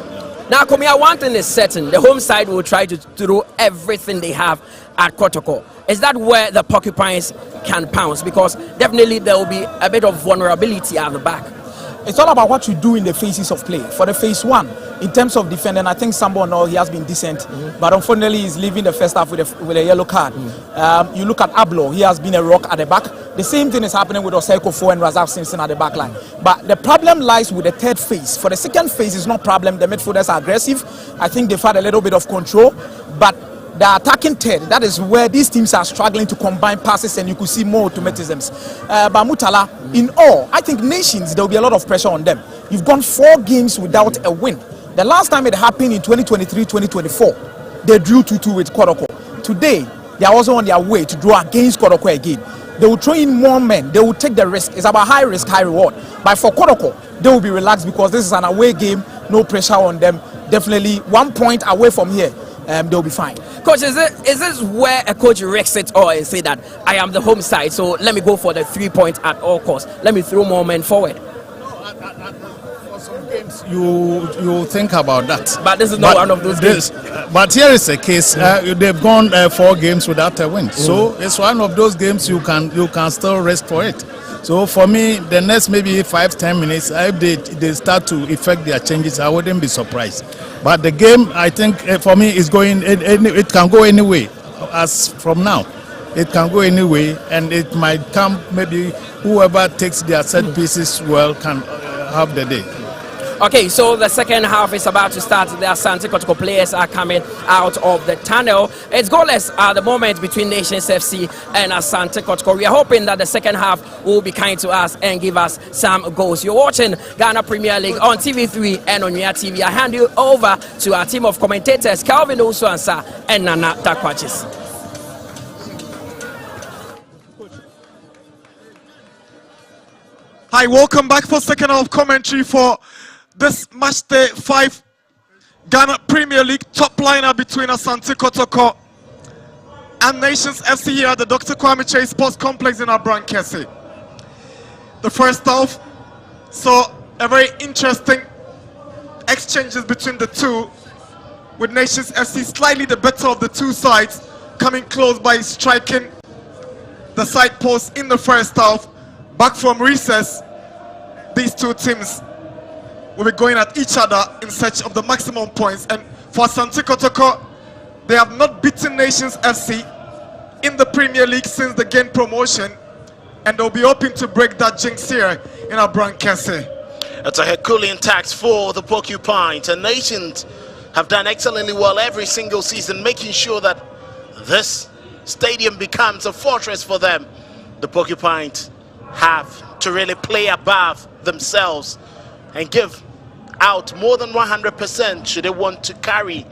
Now, Komia, one thing is certain: the home side will try to throw everything they have at KOTOKO. Is that where the Porcupines can pounce? Because definitely there will be a bit of vulnerability at the back. It's all about what you do in the phases of play. For the phase one, in terms of defending, I think Sambo, he has been decent, but unfortunately he's leaving the first half with a yellow card. You look at Ablo, he has been a rock at the back. The same thing is happening with Oseko Fo and Razak Simpson at the back line. But the problem lies with the third phase. For the second phase, it's no problem. The midfielders are aggressive. I think they've had a little bit of control, but the attacking third, that is where these teams are struggling to combine passes, and you could see more automatisms. Mutala, in all, I think Nations, there will be a lot of pressure on them. You've gone 4 games without a win. The last time it happened in 2023-2024, they drew 2-2 with KOTOKO. Today, they are also on their way to draw against KOTOKO again. They will throw in more men. They will take the risk. It's about high risk, high reward. But for KOTOKO, they will be relaxed because this is an away game, no pressure on them. Definitely 1 point away from here. They'll be fine. Coach, is this where a coach risks it all and say that I am the home side, so let me go for the 3 points at all costs? Let me throw more men forward. For some games, you think about that. But this is not one of those games. But here is a case. They've gone 4 games without a win. So it's one of those games you can still risk for it. So for me, the next maybe 5-10 minutes, if they start to effect their changes, I wouldn't be surprised. But the game, I think, for me, is going. It can go any way. As from now, it can go any way, and it might come. Maybe whoever takes their set pieces well can have the day. Okay, so the second half is about to start. The ASANTE KOTOKO players are coming out of the tunnel. It's goalless at the moment between Nations FC and ASANTE KOTOKO. We are hoping that the second half will be kind to us and give us some goals. You're watching Ghana Premier League on TV3 and on your TV. I hand you over to our team of commentators, Calvin Osuansa and Nana Takwachis. Hi, welcome back for second half commentary for this match day 5 Ghana Premier League top lineup between ASANTE KOTOKO and Nations FC here at the Dr. Kwame Chase Sports Complex in Abrankese. The first half saw a very interesting exchanges between the two, with Nations FC slightly the better of the two sides, coming close by striking the side post in the first half. Back from recess, these two teams will be going at each other in search of the maximum points. And for ASANTE KOTOKO, they have not beaten Nations FC in the Premier League since they gained promotion, and they'll be hoping to break that jinx here in Abrankese. It's a Herculean task for the Porcupines, and Nations have done excellently well every single season, making sure that this stadium becomes a fortress for them. The Porcupines have to really play above themselves and give out more than 100% should they want to carry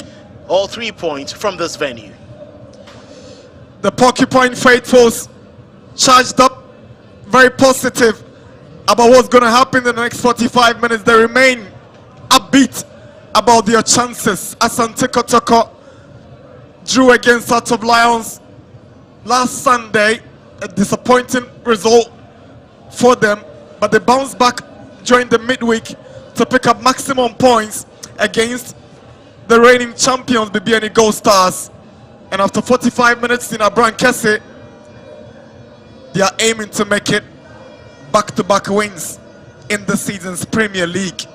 all 3 points from this venue. The Porcupine faithfuls charged up, very positive about what's going to happen in the next 45 minutes. They remain upbeat about their chances. ASANTE KOTOKO drew against Hearts of Lions last Sunday, a disappointing result for them, but they bounced back during the midweek to pick up maximum points against the reigning champions, BBNE Gold Stars. And after 45 minutes in Abrankese, they are aiming to make it back-to-back wins in the season's Premier League.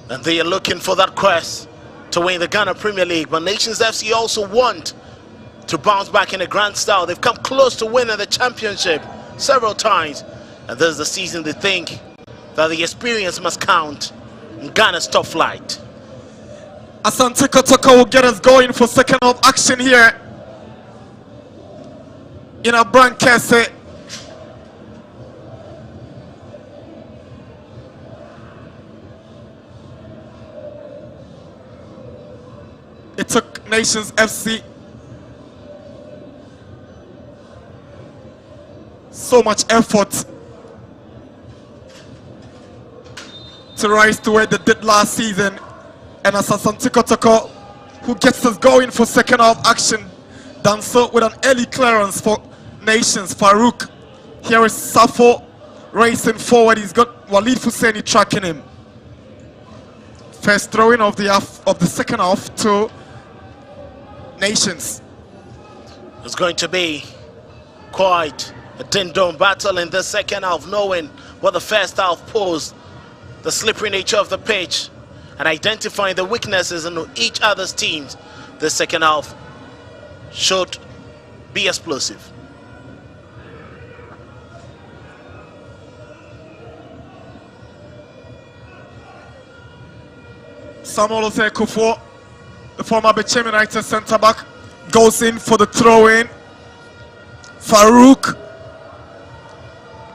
And they are looking for that quest to win the Ghana Premier League. But Nations FC also want to bounce back in a grand style. They've come close to winning the championship several times. And this is the season they think that the experience must count in Ghana's top flight. Asante Kotoko will get us going for second half action here in Abrankese. It took Nations FC so much effort to rise to where they did last season, and as Asante Kotoko, who gets us going for second half action, done so with an early clearance for Nations. Farouk, here is Safo racing forward. He's got Walid Fuseni tracking him. First throwing of the second half to Nations. It's going to be quite a ding-dong battle in the second half, knowing what the first half posed, the slippery nature of the pitch, and identifying the weaknesses in each other's teams. The second half should be explosive. Samuel Osei-Kufo, the former Bechem United centre-back, goes in for the throw-in. Farouk,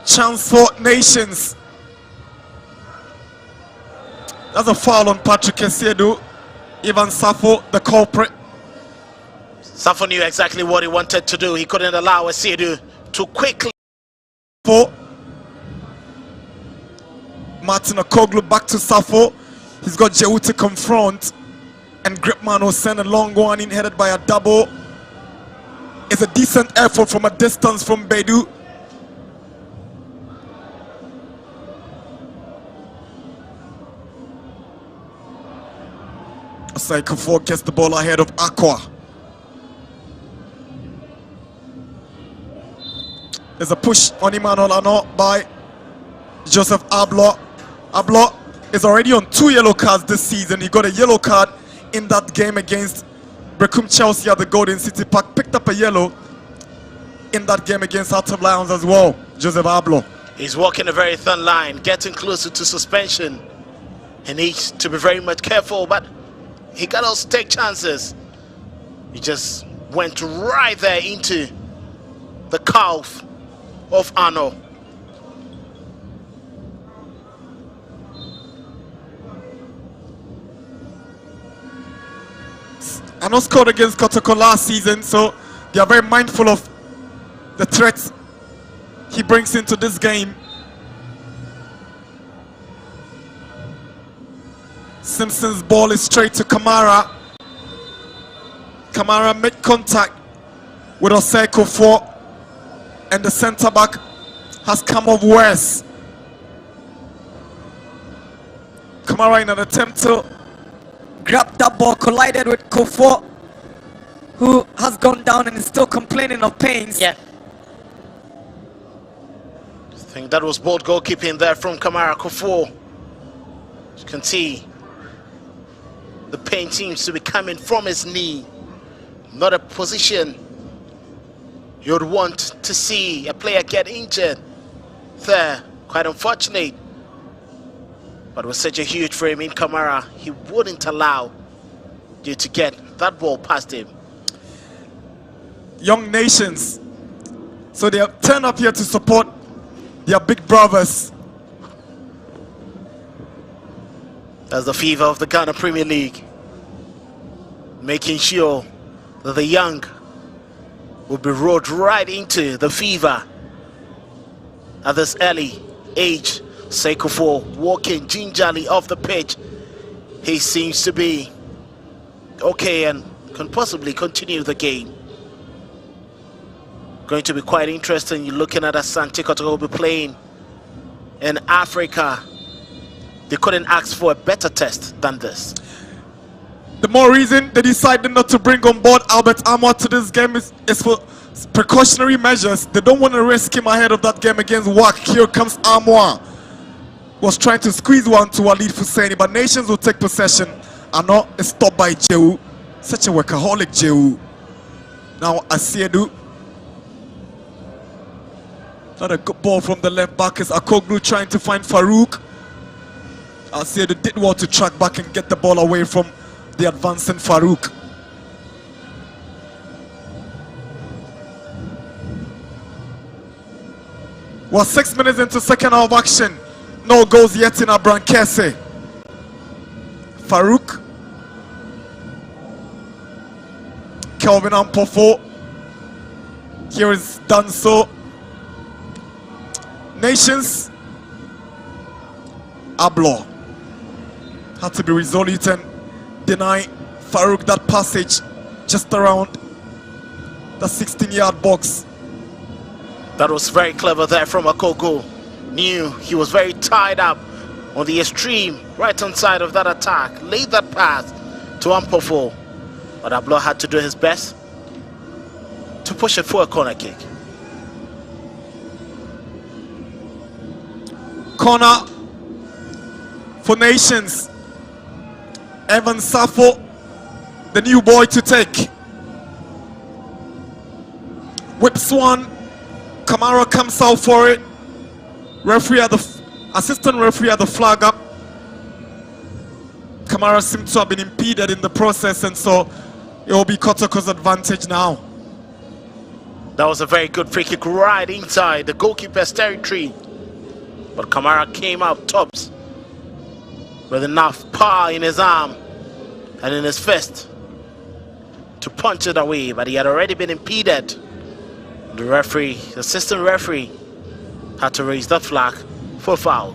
chance for Nations. That's a foul on Patrick Esiedu. Ivan Safo, the culprit. Safo knew exactly what he wanted to do. He couldn't allow Esiedu to quickly. For Martin Okoglu, back to Safo. He's got Jehu to confront, and Gripman will send a long one in, headed by a double. It's a decent effort from a distance from Bedu. Osei-Kufo gets the ball ahead of Aqua. There's a push on Emmanuel Ano by Joseph Ablo. Ablo is already on 2 yellow cards this season. He got a yellow card in that game against Brecum Chelsea at the Golden City Park. Picked up a yellow in that game against Hearts of Lions as well. Joseph Ablo. He's walking a very thin line, getting closer to suspension. He needs to be very much careful, but he can also take chances. He just went right there into the calf of Ano. Ano scored against Kotoko last season, so they are very mindful of the threats he brings into this game. Simpson's ball is straight to Kamara. Kamara made contact with Osei-Kufo, and the centre back has come up worse. Kamara, in an attempt to grab that ball, collided with Kufo, who has gone down and is still complaining of pains. Yeah. I think that was bold goalkeeping there from Kamara Kufo. As you can see, the pain seems to be coming from his knee. Not a position you'd want to see a player get injured there. Quite unfortunate. But with such a huge frame in Kamara, he wouldn't allow you to get that ball past him. Young Nations, so they have turned up here to support their big brothers. That's the fever of the Ghana Premier League, making sure that the young will be rolled right into the fever at this early age. Osei-Kufo walking gingerly off the pitch. He seems to be okay and can possibly continue the game. Going to be quite interesting. You're looking at ASANTE KOTOKO will be playing in Africa. They couldn't ask for a better test than this. The more reason they decided not to bring on board Albert Armour to this game is for precautionary measures. They don't want to risk him ahead of that game against WAC. Here comes Armour. Was trying to squeeze one to Walid Husseini, but Nations will take possession. And not stopped by Jehu. Such a workaholic Jehu. Now Asiedu. Not a good ball from the left back as Akoglu trying to find Farouk. Asiedu did well to track back and get the ball away from the advancing Farouk. We're 6 minutes into second half action. No goals yet in Abrankese. Farouk. Kelvin Ampofo. Here is Danso. Nations. Ablo. Had to be resolute and deny Farouk that passage just around the 16-yard box. That was very clever there from Akoglu. Knew he was very tied up on the extreme right-hand side of that attack. Laid that pass to Ampofo. But Ablo had to do his best to push it for a corner kick. Corner for Nations. Evan Safo, the new boy to take. Whips one. Kamara comes out for it. Referee at the assistant referee at the flag up. Kamara seems to have been impeded in the process, and so it will be Kotoko's advantage now. That was a very good free kick right inside the goalkeeper's territory. But Kamara came out tops with enough power in his arm and in his fist to punch it away, but he had already been impeded. The referee, the assistant referee, had to raise that flag for foul.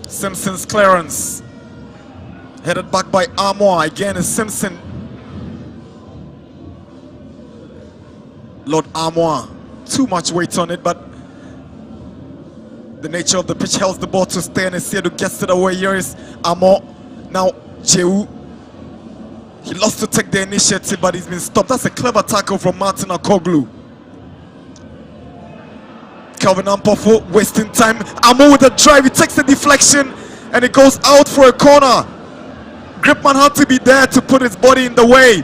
Simpson's clearance. Headed back by Armour. Again is Simpson. Lord Armour. Too much weight on it, but the nature of the pitch helps the ball to stay, and Asiedu gets it away. Here is Armour. Now Jehu. He lost to take the initiative, but he's been stopped. That's a clever tackle from Martin Akoglu. Kelvin Ampofo wasting time. Armour with a drive. He takes the deflection and it goes out for a corner. Gripman had to be there to put his body in the way.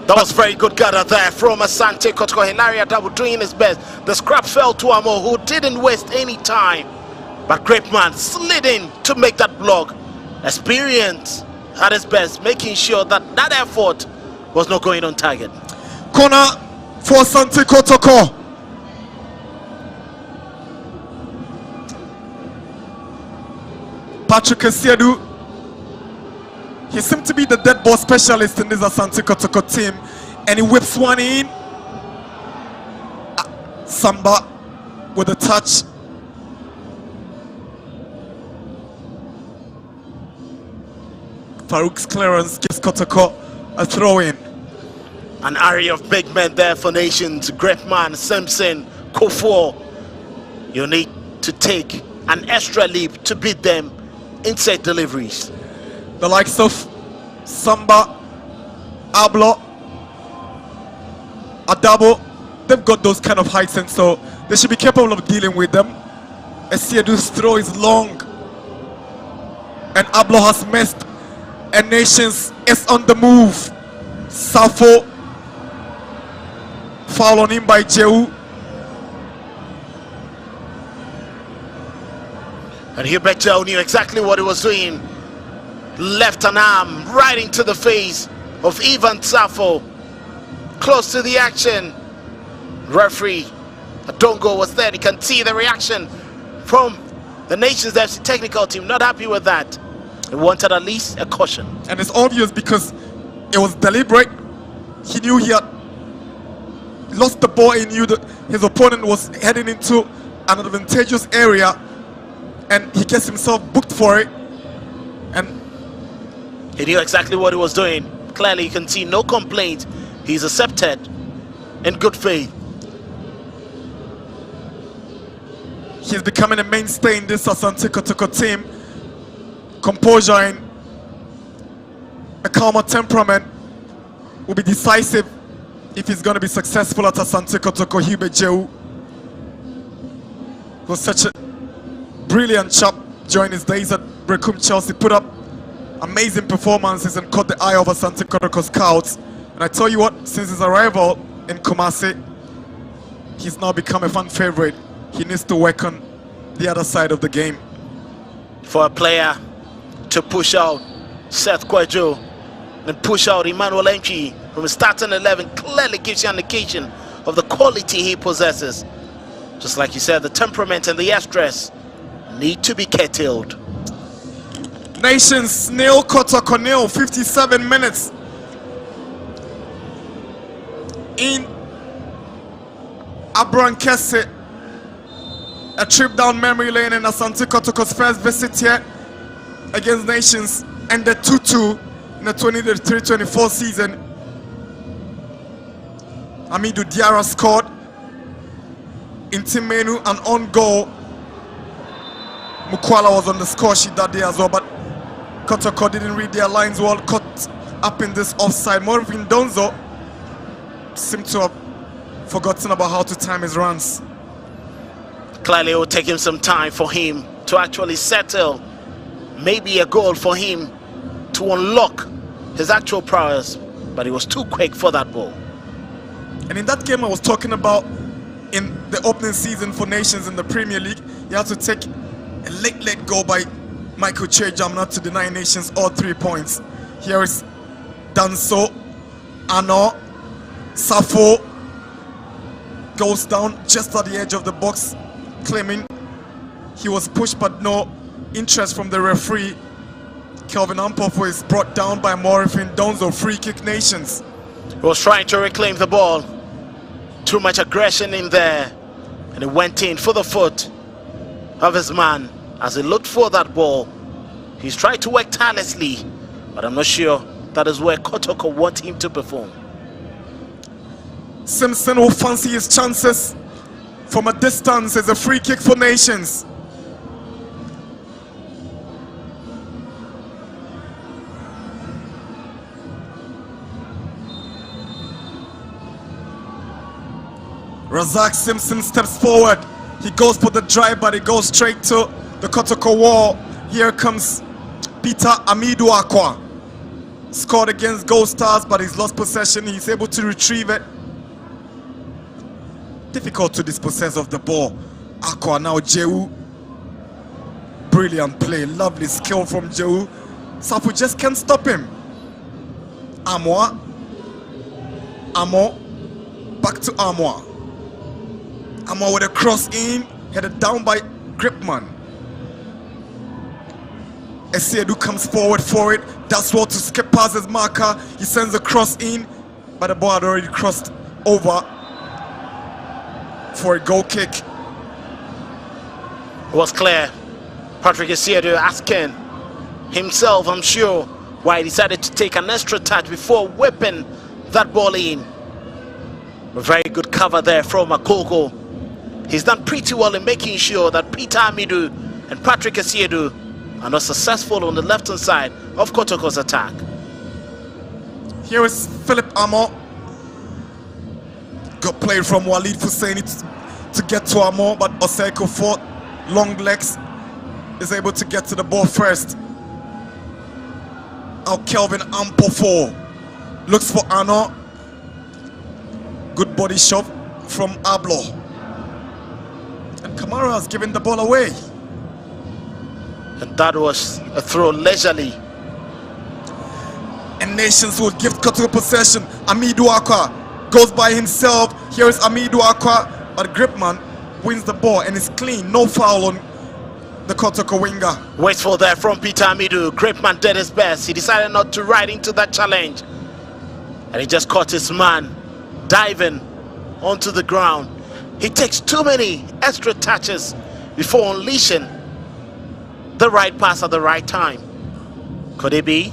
That was very good gather there from ASANTE KOTOKO. Hilaria Double doing his best. The scrap fell to Armour, who didn't waste any time. But Gripman slid in to make that block. Experience at his best, making sure that that effort was not going on target. Corner for ASANTE KOTOKO. Patrick Asiedu. He seemed to be the dead ball specialist in this ASANTE KOTOKO team, and he whips one in. Samba with a touch. Farouk's clearance gives Kotoko a throw in. An area of big men there for Nations. Grefman, Simpson, Kofo. You need to take an extra leap to beat them in set deliveries. The likes of Samba, Ablo, Adabo, they've got those kind of heights, and so they should be capable of dealing with them. Asiedu's throw is long, and Ablo has missed, and Nations is on the move. Safo, foul on him by Jehu. And Hubert Joe knew exactly what he was doing. Left an arm right into the face of Ivan Safo. Close to the action. Referee Adongo was there. You can see the reaction from the Nations FC technical team. Not happy with that. He wanted at least a caution. And it's obvious because it was deliberate. He knew he had lost the ball. He knew that his opponent was heading into an advantageous area, and he gets himself booked for it. And he knew exactly what he was doing. Clearly, you can see no complaint. He's accepted in good faith. He's becoming a mainstay in this Asante Kotoko team. Composure and a calmer temperament will be decisive if he's going to be successful at Asante Kotoko. Hube Jehu was such a brilliant chap during his days at Brekum Chelsea. Put up amazing performances and caught the eye of Asante Kotoko scouts. And I tell you what, since his arrival in Kumasi, he's now become a fan favorite. He needs to work on the other side of the game. For a player to push out Seth Kwejo and push out Emmanuel Enchi from starting 11 clearly gives you an indication of the quality he possesses. Just like you said, the temperament and the stress need to be curtailed. Nations nil, Kotoko nil, 57 minutes in Abrankese. A trip down memory lane in Asante Kotoko's first visit here against Nations ended 2-2 in the 23-24 season. Amidou Diarra scored. Intimenu an on goal. Mukwala was on the score sheet that day as well, but Kotoko didn't read their lines well, caught up in this offside. Morvin Donzo seemed to have forgotten about how to time his runs. Clearly it will take him some time for him to actually settle. Maybe a goal for him to unlock his actual prowess, but he was too quick for that ball. And in that game I was talking about in the opening season for Nations in the Premier League, he had to take a late goal by Michael Chejam not to deny Nations all 3 points. Here is Danso, Ano, Safo goes down just at the edge of the box, claiming he was pushed but no interest from the referee. Kelvin Ampofo is brought down by Morifin Donzo. Free kick Nations. He was trying to reclaim the ball. Too much aggression in there, and he went in for the foot of his man as he looked for that ball. He's tried to work tirelessly, but I'm not sure that is where Kotoko wants him to perform. Simpson will fancy his chances from a distance as a free kick for Nations. Razak Simpson steps forward. He goes for the drive, but he goes straight to the Kotoko wall. Here comes Peter Amidou Akwa. Scored against Gold Stars, but he's lost possession. He's able to retrieve it. Difficult to dispossess of the ball. Akwa now Jehu. Brilliant play, lovely skill from Jehu. Safu just can't stop him. Amo, back to Amo. Amo with a cross in, headed down by Gripman. Esiedu comes forward for it. That's what to skip past his marker. He sends a cross in, but the ball had already crossed over for a goal kick. It was clear. Patrick Esiedu asking himself, I'm sure, why he decided to take an extra touch before whipping that ball in. A very good cover there from Akoko. He's done pretty well in making sure that Peter Amidou and Patrick Esiedu are not successful on the left-hand side of Kotoko's attack. Here is Philip Amo. Good play from Walid Husseini to get to Amo, but Oseko for long legs is able to get to the ball first. Now Kelvin Ampofo looks for Ano. Good body shot from Ablo. And Kamara has given the ball away. And that was a throw leisurely. And Nations will give Kotoko possession. Amidou Akwa goes by himself. Here is Amidou Akwa, but Gripman wins the ball and is clean. No foul on the Kotoko winger. Wasteful there from Peter Amidou. Gripman did his best. He decided not to ride into that challenge. And he just caught his man diving onto the ground. He takes too many extra touches before unleashing the right pass at the right time. Could it be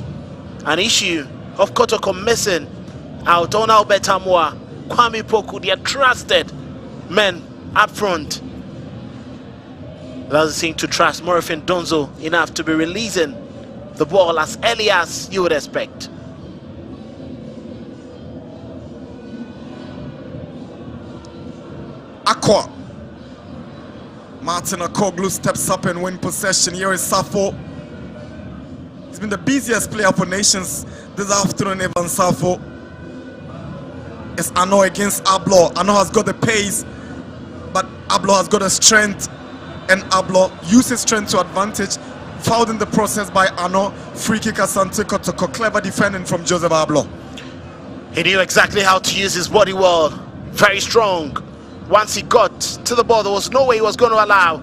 an issue of KOTOKO missing out on Albert Amoa, Kwame Poku, their trusted men up front? Doesn't seem to trust Morifin Donzo enough to be releasing the ball as early as you would expect. Aqua. Martin Akoglu steps up and win possession. Here is Safo. He's been the busiest player for Nations this afternoon. Evan Safo. It's Ano against Ablo. Ano has got the pace, but Ablo has got the strength, and Ablo uses strength to advantage. Fouled in the process by Ano. Free kick Asante Kotoko. Clever defending from Joseph Ablo. He knew exactly how to use his body well. Very strong. Once he got to the ball, there was no way he was going to allow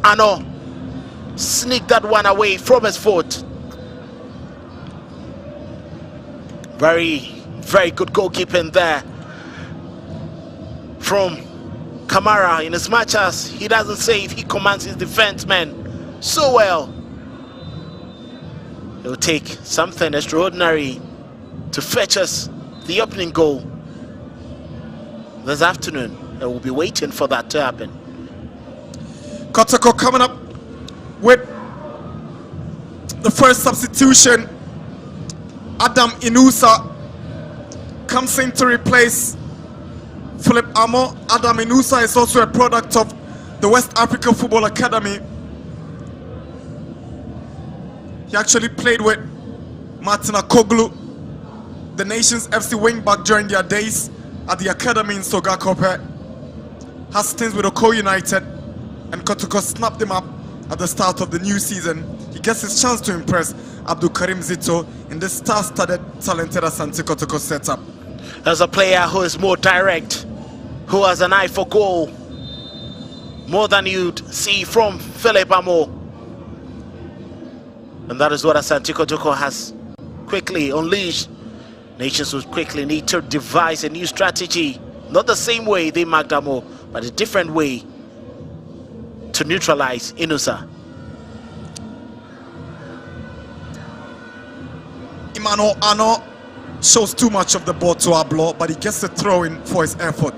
Ano sneak that one away from his foot. Very, very good goalkeeping there from Kamara. In as much as he doesn't save, he commands his defense men so well. It will take something extraordinary to fetch us the opening goal this afternoon. And we'll be waiting for that to happen. KOTOKO coming up with the first substitution. Adam Inusa comes in to replace Philip Amo. Adam Inusa is also a product of the West Africa Football Academy. He actually played with Martin Akoglu, the Nations FC wingback, during their days at the academy in Sogakope. Has stints with Oko United, and KOTOKO snapped him up at the start of the new season. He gets his chance to impress Abdul Karim Zito in this star-studded, talented Asante KOTOKO setup. As a player who is more direct, who has an eye for goal, more than you'd see from Philip Amo. And that is what Asante KOTOKO has quickly unleashed. Nations would quickly need to devise a new strategy, not the same way they marked Amo, but a different way to neutralize Inusa. Emmanuel Ano shows too much of the ball to Ablo, but he gets the throw in for his effort.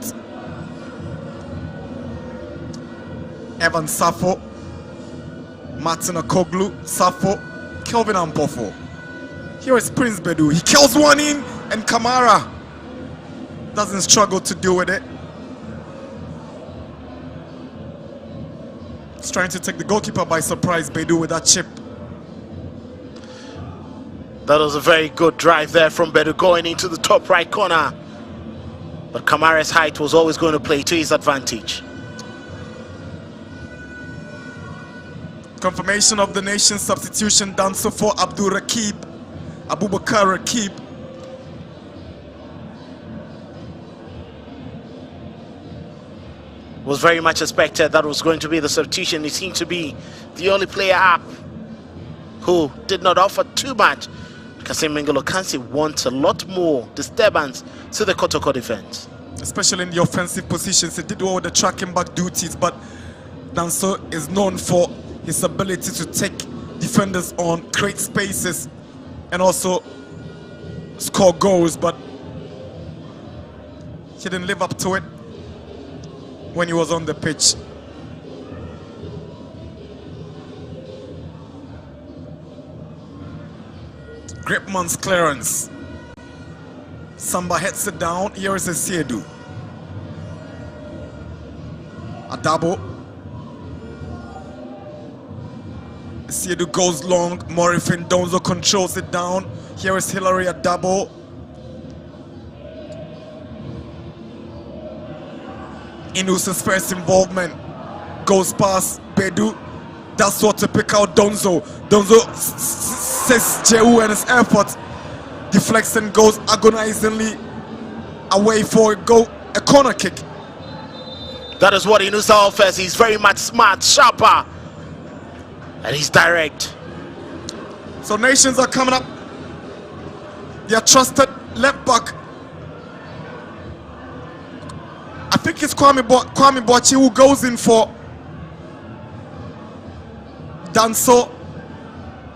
Evan Safo, Martin Akoglu, Safo, Kelvin Ampofo. Here is Prince Bedu. He kills one in, and Kamara doesn't struggle to deal with it. He's trying to take the goalkeeper by surprise, Bedu, with that chip. That was a very good drive there from Bedu going into the top right corner. But Kamara's height was always going to play to his advantage. Confirmation of the nation's substitution done so for Abubakar Rakib. Was very much expected that was going to be the substitution. He seemed to be the only player up who did not offer too much. Kasim Mengolo Kansi wants a lot more disturbance to the KOTOKO defense. Especially in the offensive positions. He did well with the tracking back duties, but Danso is known for his ability to take defenders on, create spaces, and also score goals, but he didn't live up to it when he was on the pitch. Gripman's clearance. Samba heads it down. Here is a Siedu. Adabo. Siedu goes long. Morifin Donzo controls it down. Here is Hilary Adabo. Inusa's first involvement goes past Bedu. That's what to pick out Donzo. Donzo says Jehu and his effort deflects and goes agonizingly away for a corner kick. That is what Inusa offers. He's very much smart, sharper, and he's direct. So nations are coming up. Their trusted left back, I think it's Kwame Boachi, who goes in for Danso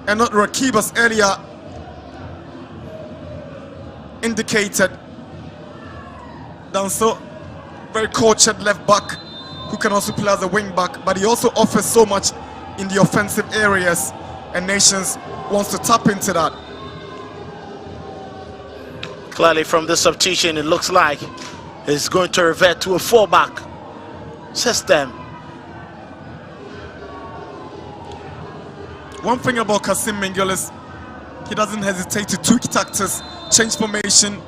and not Rakibas earlier indicated. Danso, very cultured left back who can also play as a wing back, but he also offers so much in the offensive areas, and Nations wants to tap into that. Clearly from the substitution, it looks like it's going to revert to a 4-back system. One thing about Kasim Mingil is he doesn't hesitate to tweak tactics, change formation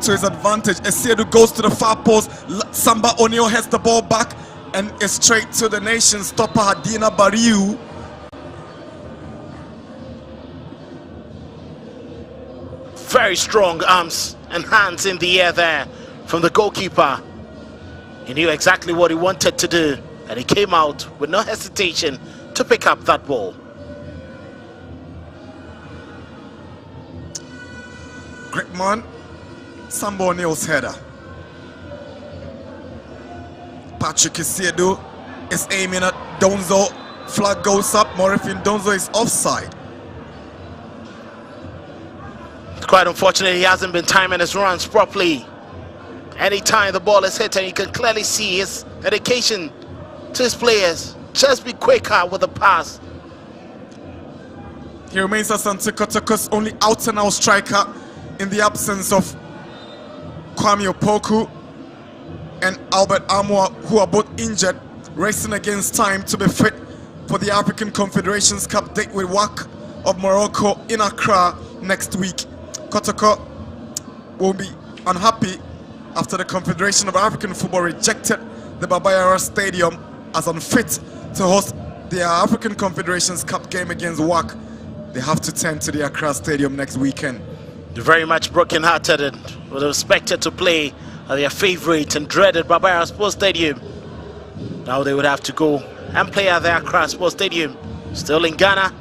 to his advantage. Esiedu goes to the far post, Samba O'Neal has the ball back and is straight to the Nation stopper Hadina Bariu. Very strong arms and hands in the air there from the goalkeeper. He knew exactly what he wanted to do, and he came out with no hesitation to pick up that ball. Great man, Samba O'Neal's header. Patrick Esiedu is aiming at Donzo. Flag goes up. Morifin Donzo is offside. It's quite unfortunate he hasn't been timing his runs properly. Anytime the ball is hit, and you can clearly see his dedication to his players. Just be quicker with the pass. He remains Asante Kotoko's only out-and-out striker in the absence of Kwame Opoku and Albert Amwa, who are both injured, racing against time to be fit for the African Confederations Cup date with WAC of Morocco in Accra next week. Kotoko will be unhappy after the Confederation of African Football rejected the Baba Yara Stadium as unfit to host their African Confederations Cup game against WAC. They have to turn to the Accra Stadium next weekend. They're very much broken-hearted and were expected to play at their favorite and dreaded Baba Yara Sports Stadium. Now they would have to go and play at the Accra Sports Stadium. Still in Ghana,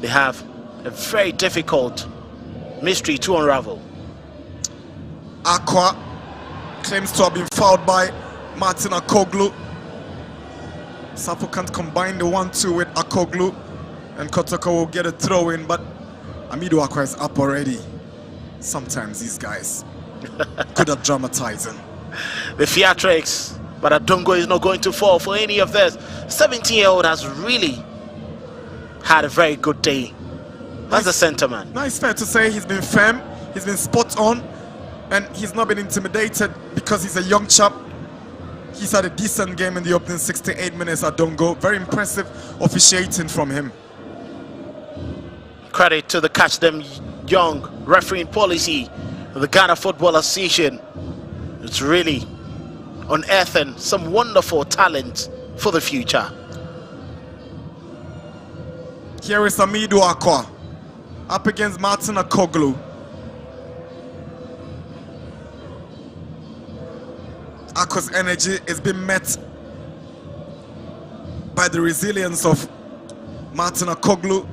they have a very difficult mystery to unravel. Aqua claims to have been fouled by Martin Akoglu. Sapo can't combine the 1-2 with Akoglu, and Kotoko will get a throw in, but Amido Aqua is up already. Sometimes these guys good at dramatizing. The theatrics, but Adongo is not going to fall for any of this. 17-year-old has really had a very good day as a centre man. No, it's fair to say he's been firm, he's been spot on, and he's not been intimidated because he's a young chap. He's had a decent game in the opening 68 minutes at Dongo. Very impressive officiating from him. Credit to the Catch Them Young refereeing policy of the Ghana Football Association. It's really unearthing some wonderful talent for the future. Here is Amido Aqua up against Martin Akoglu. Aqua's energy is being met by the resilience of Martin Akoglu,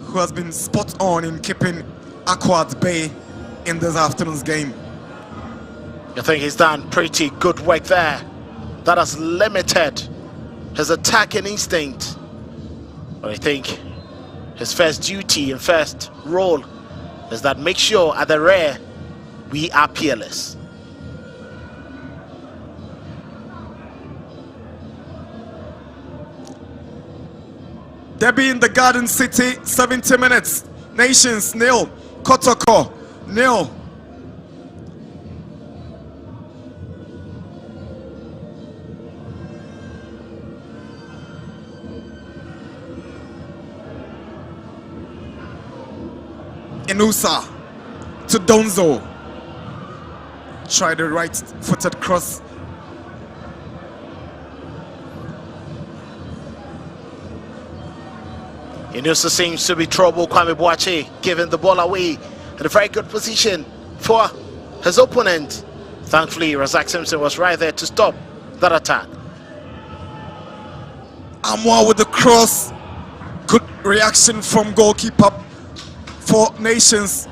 who has been spot on in keeping Aqua at bay in this afternoon's game. I think he's done pretty good work there. That has limited his attacking instinct. But I think his first duty and first role is that make sure at the rear we are peerless. Derby in the Garden City, 70 minutes. Nations nil, Kotoko nil. Inusa to Donzo. Try the right-footed cross. Inusa seems to be trouble. Kwame Boache giving the ball away in a very good position for his opponent. Thankfully, Razak Simpson was right there to stop that attack. Amwa with the cross. Good reaction from goalkeeper for Nations,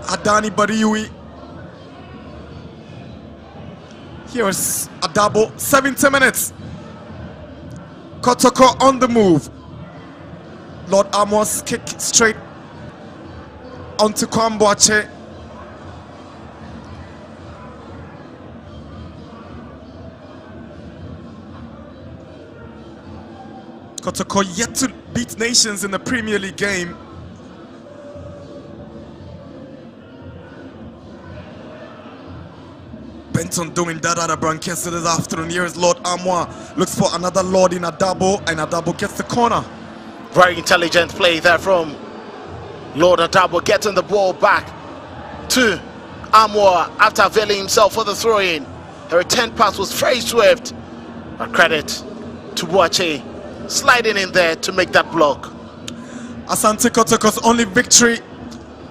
Adani Bariui. Here's Adabo, 70 minutes. KOTOKO on the move. Lord Amos kick straight onto Kwamboache. KOTOKO yet to beat Nations in the Premier League game. Bent on doing that at a Brankessa this afternoon. Here is Lord Amwa. Looks for another Lord in Adabo, and Adabo gets the corner. Very intelligent play there from Lord Adabo, getting the ball back to Amwa after availing himself for the throw-in. The return pass was very swift. A credit to Boache sliding in there to make that block. Asante Kotoko's only victory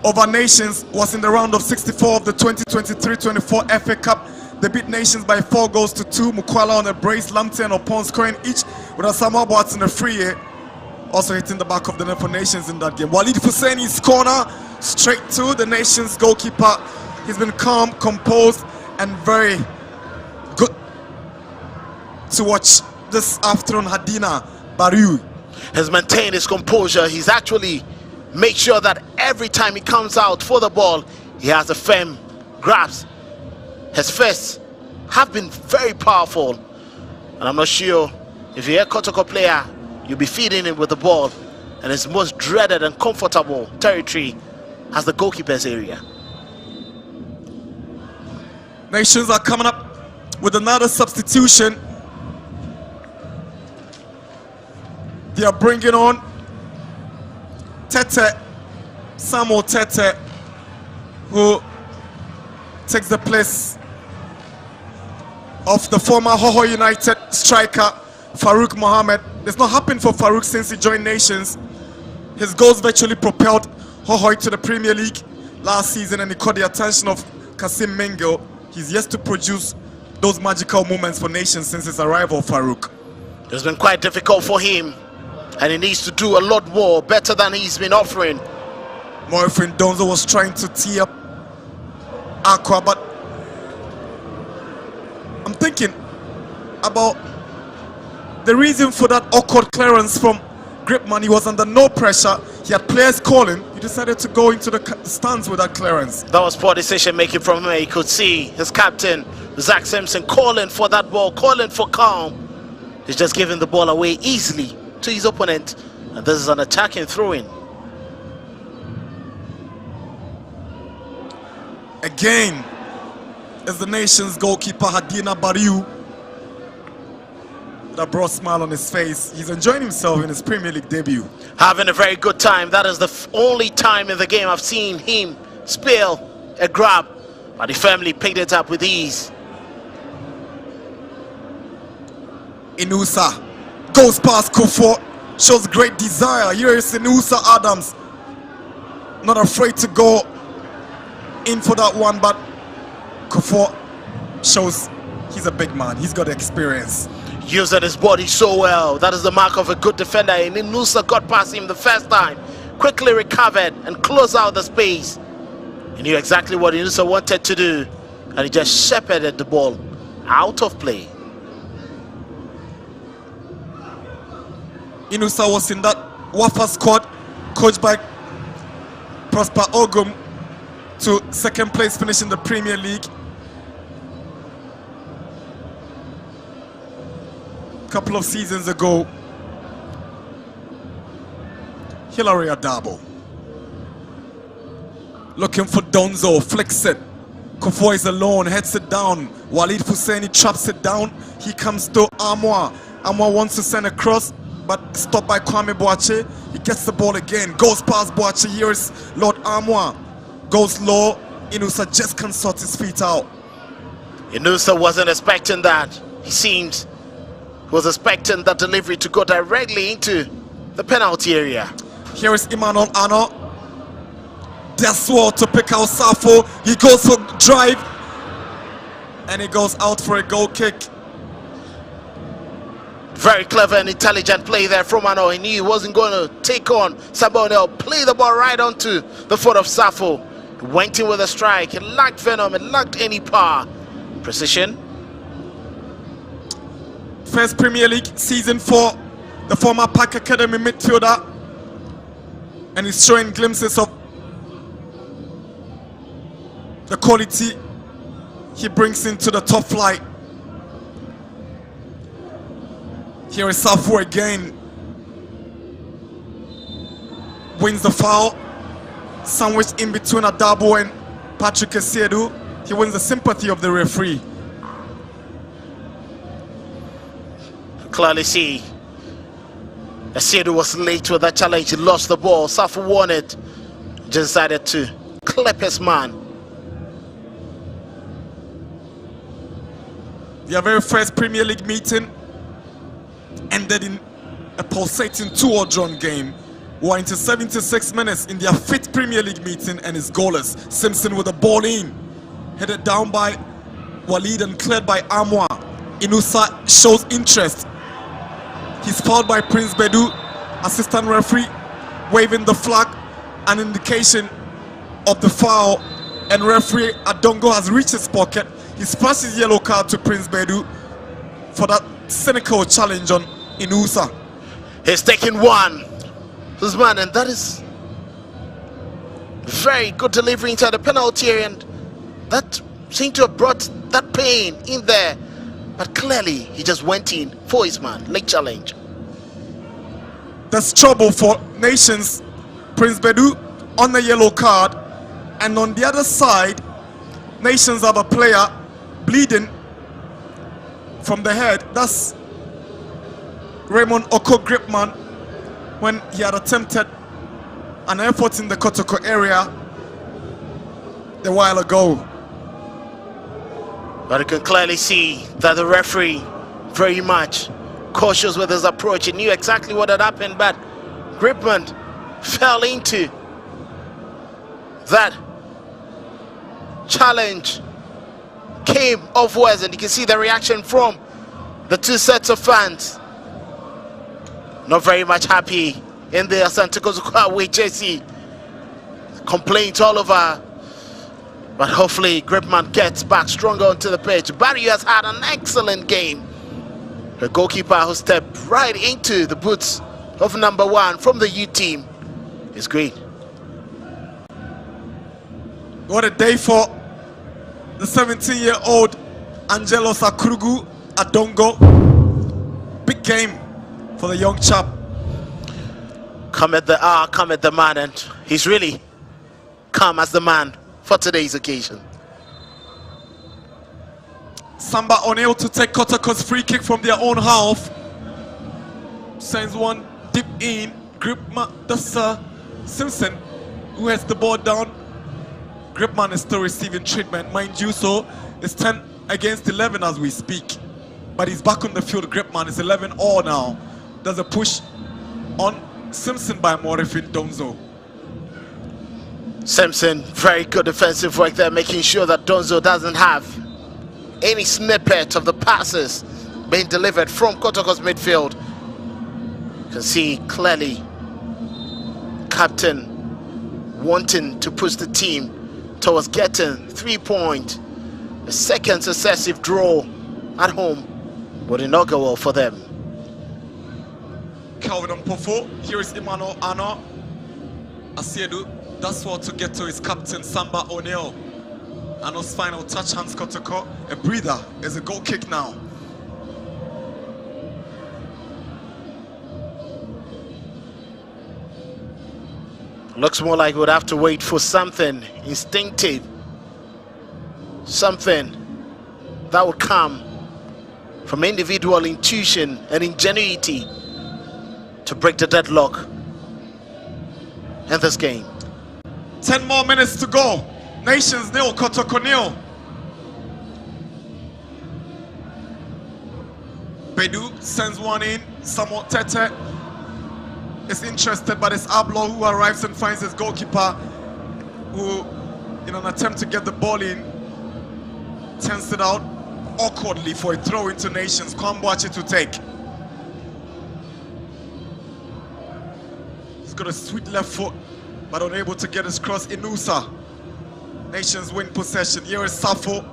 over Nations was in the round of 64 of the 2023-24 FA Cup. They beat Nations by 4-2. Mukwala on a brace, Lamte and Opon scoring each, with Asamoah Boats in a free hit, also hitting the back of the net for Nations in that game. Walid Husseini's corner straight to the Nations goalkeeper. He's been calm, composed, and very good to watch this afternoon. Hadina Bariu has maintained his composure. He's actually made sure that every time he comes out for the ball, he has a firm grasp. His fists have been very powerful, and I'm not sure if you're a KOTOKO player, you'll be feeding him with the ball, and his most dreaded and comfortable territory as the goalkeeper's area. Nations are coming up with another substitution. They are bringing on Tete, Samuel Tete, who takes the place of the former Hoho United striker Farouk Mohammed. It's not happened for Farouk since he joined Nations. His goals virtually propelled Hoho to the Premier League last season, and he caught the attention of Kasim Mengo. He's yet to produce those magical moments for Nations since his arrival, Farouk. It's been quite difficult for him, and he needs to do a lot more, better than he's been offering. Morfin Donzo was trying to tee up Aqua, but I'm thinking about the reason for that awkward clearance from Gripman. He was under no pressure. He had players calling. He decided to go into the stands with that clearance. That was poor decision making from him. He could see his captain, Zach Simpson, calling for that ball, calling for calm. He's just giving the ball away easily to his opponent, and this is an attacking throw-in. Again is the Nation's goalkeeper Hadina Bariu. That brought a smile on his face. He's enjoying himself in his Premier League debut. Having a very good time. That is the only time in the game I've seen him spill a grab, but he firmly picked it up with ease. Inusa goes past Kofo, shows great desire. Here is Inusa Adams, not afraid to go in for that one, but Kofo shows he's a big man. He's got experience. Using his body so well. That is the mark of a good defender. And Inusa got past him the first time, quickly recovered and closed out the space. He knew exactly what Inusa wanted to do, and he just shepherded the ball out of play. Inusa was in that Wafa squad, coached by Prosper Ogum, to second place finish in the Premier League. A couple of seasons ago. Hilary Adabo looking for Donzo, flicks it. Kofo is alone, heads it down. Walid Husseini traps it down. He comes to Amwa. Amwa wants to send a cross, but stopped by Kwame Boache. He gets the ball again, goes past Boache. Here is Lord Amwa. Goes low. Inusa just can't sort his feet out. Inusa wasn't expecting that. He seems he was expecting that delivery to go directly into the penalty area. Here is Emmanuel Ano. Deswo to pick out Safo. He goes for drive, and he goes out for a goal kick. Very clever and intelligent play there from Ano. He knew he wasn't going to take on Sabonel. Play the ball right onto the foot of Safo. He went in with a strike. It lacked venom. It lacked any power. Precision. First Premier League season for the former Park Academy midfielder, and he's showing glimpses of the quality he brings into the top flight. Here is Safo again. Wins the foul. Sandwiched in between Adabo and Patrick Esiedu. He wins the sympathy of the referee. Clearly see Esiedu was late with that challenge. He lost the ball. Safo won it. Just decided to clip his man. Their very first Premier League meeting ended in a pulsating 2-all drawn game. We're into 76 minutes in their 5th Premier League meeting and is goalless. Simpson with the ball in. Headed down by Walid and cleared by Amwa. Inusa shows interest. He's fouled by Prince Bedu. Assistant referee waving the flag, an indication of the foul. And referee Adongo has reached his pocket. He flashed his yellow card to Prince Bedu for that cynical challenge on Inusa. He's taking one. This man, and that is very good delivery inside the penalty area, and that seemed to have brought that pain in there. But clearly, he just went in for his man. Late challenge. There's trouble for Nations. Prince Bedu on the yellow card, and on the other side, Nations have a player bleeding from the head. That's Raymond Oko Gripman, when he had attempted an effort in the KOTOKO area a while ago. But you can clearly see that the referee very much cautious with his approach. He knew exactly what had happened, but Gripman fell into that challenge, came offwards, and you can see the reaction from the two sets of fans. Not very much happy in the ASANTE KOTOKO away jersey. Complaints all over. But hopefully Gripman gets back stronger onto the pitch. Barry has had an excellent game. The goalkeeper who stepped right into the boots of number 1 from the U team is great. What a day for the 17-year-old Angelo Sakrugu Adongo. Big game for the young chap. Come at the man, and he's really come as the man for today's occasion. Samba O'Neill to take KOTOKO's free kick from their own half. Sends one deep in. Gripman, that's Simpson who has the ball down. Gripman is still receiving treatment, mind you, so it's 10 against 11 as we speak. But he's back on the field. Gripman is 11-all now. There's a push on Simpson by Morifin Donzo. Simpson, very good defensive work there, making sure that Donzo doesn't have any snippet of the passes being delivered from KOTOKO's midfield. You can see clearly captain wanting to push the team towards getting 3 points. A second successive draw at home would inaugural for them. Calvin Mpofo, here is Emmanuel Ano Asiedu. That's what to get to his captain Samba O'Neill. Ano's final touch, hands KOTOKO. A breather is a goal kick now. Looks more like we would have to wait for something instinctive, something that would come from individual intuition and ingenuity to break the deadlock in this game. 10 more minutes to go. Nations nil, KOTOKO nil. Bedu sends one in. Samuel Tete is interested, but it's Ablo who arrives and finds his goalkeeper, who, in an attempt to get the ball in, turns it out awkwardly for a throw into Nations. Kwamboachi to take. He's got a sweet left foot, but unable to get his cross. Inusa. Nations win possession. Here is Safo.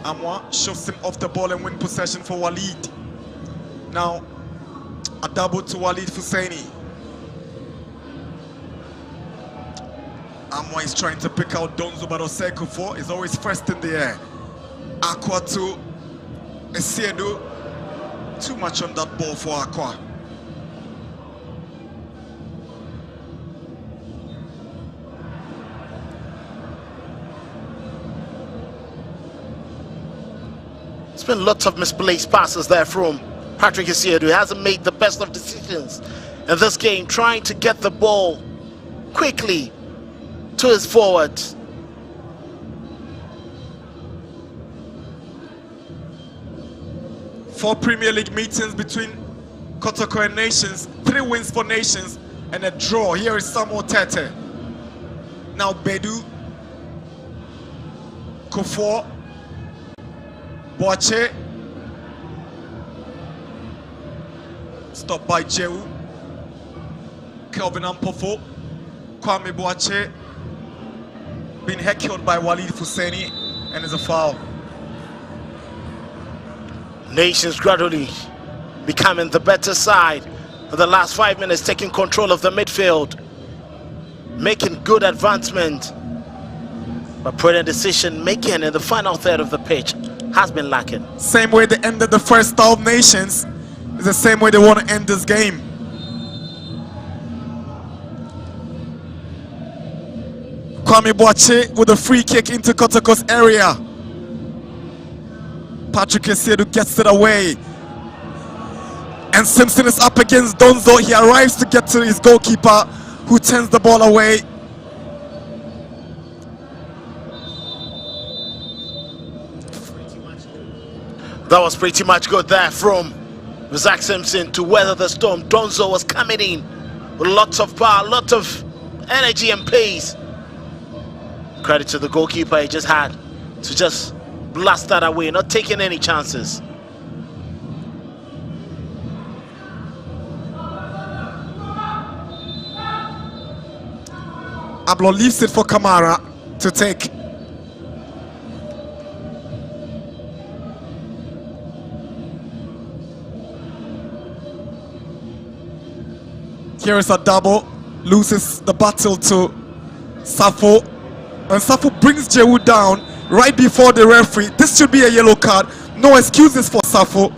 Amwa shoves him off the ball and win possession for Walid. Now, a double to Walid Husseini. Amwa is trying to pick out Donzo, but Oseko is always first in the air. Aqua to Esiedu. Too much on that ball for Aqua. It's been lots of misplaced passes there from Patrick Esiedu. He hasn't made the best of decisions in this game, trying to get the ball quickly to his forwards. Four Premier League meetings between Kotoko and Nations, 3 wins for Nations and a draw. Here is Samuel Tete. Now Bedu, Kofor, Boache, stopped by Jehu, Kelvin Ampofo, Kwame Boache, being heckled by Walid Husseini, and is a foul. Nations gradually becoming the better side in the last 5 minutes, taking control of the midfield, making good advancement, but brilliant decision making in the final third of the pitch has been lacking. Same way they ended the first half of Nations is the same way they want to end this game. Kwame Boache with a free kick into Kotoko's area. Patrick Esiedu gets it away. And Simpson is up against Donzo. He arrives to get to his goalkeeper, who turns the ball away. That was pretty much good there from Zach Simpson to weather the storm. Donzo was coming in with lots of power, lots of energy and pace. Credit to the goalkeeper, he just had to just blast that away, not taking any chances. Ablo leaves it for Kamara to take. Here is a double, loses the battle to Safo, and Safo brings Jehu down right before the referee. This should be a yellow card. No excuses for Safo.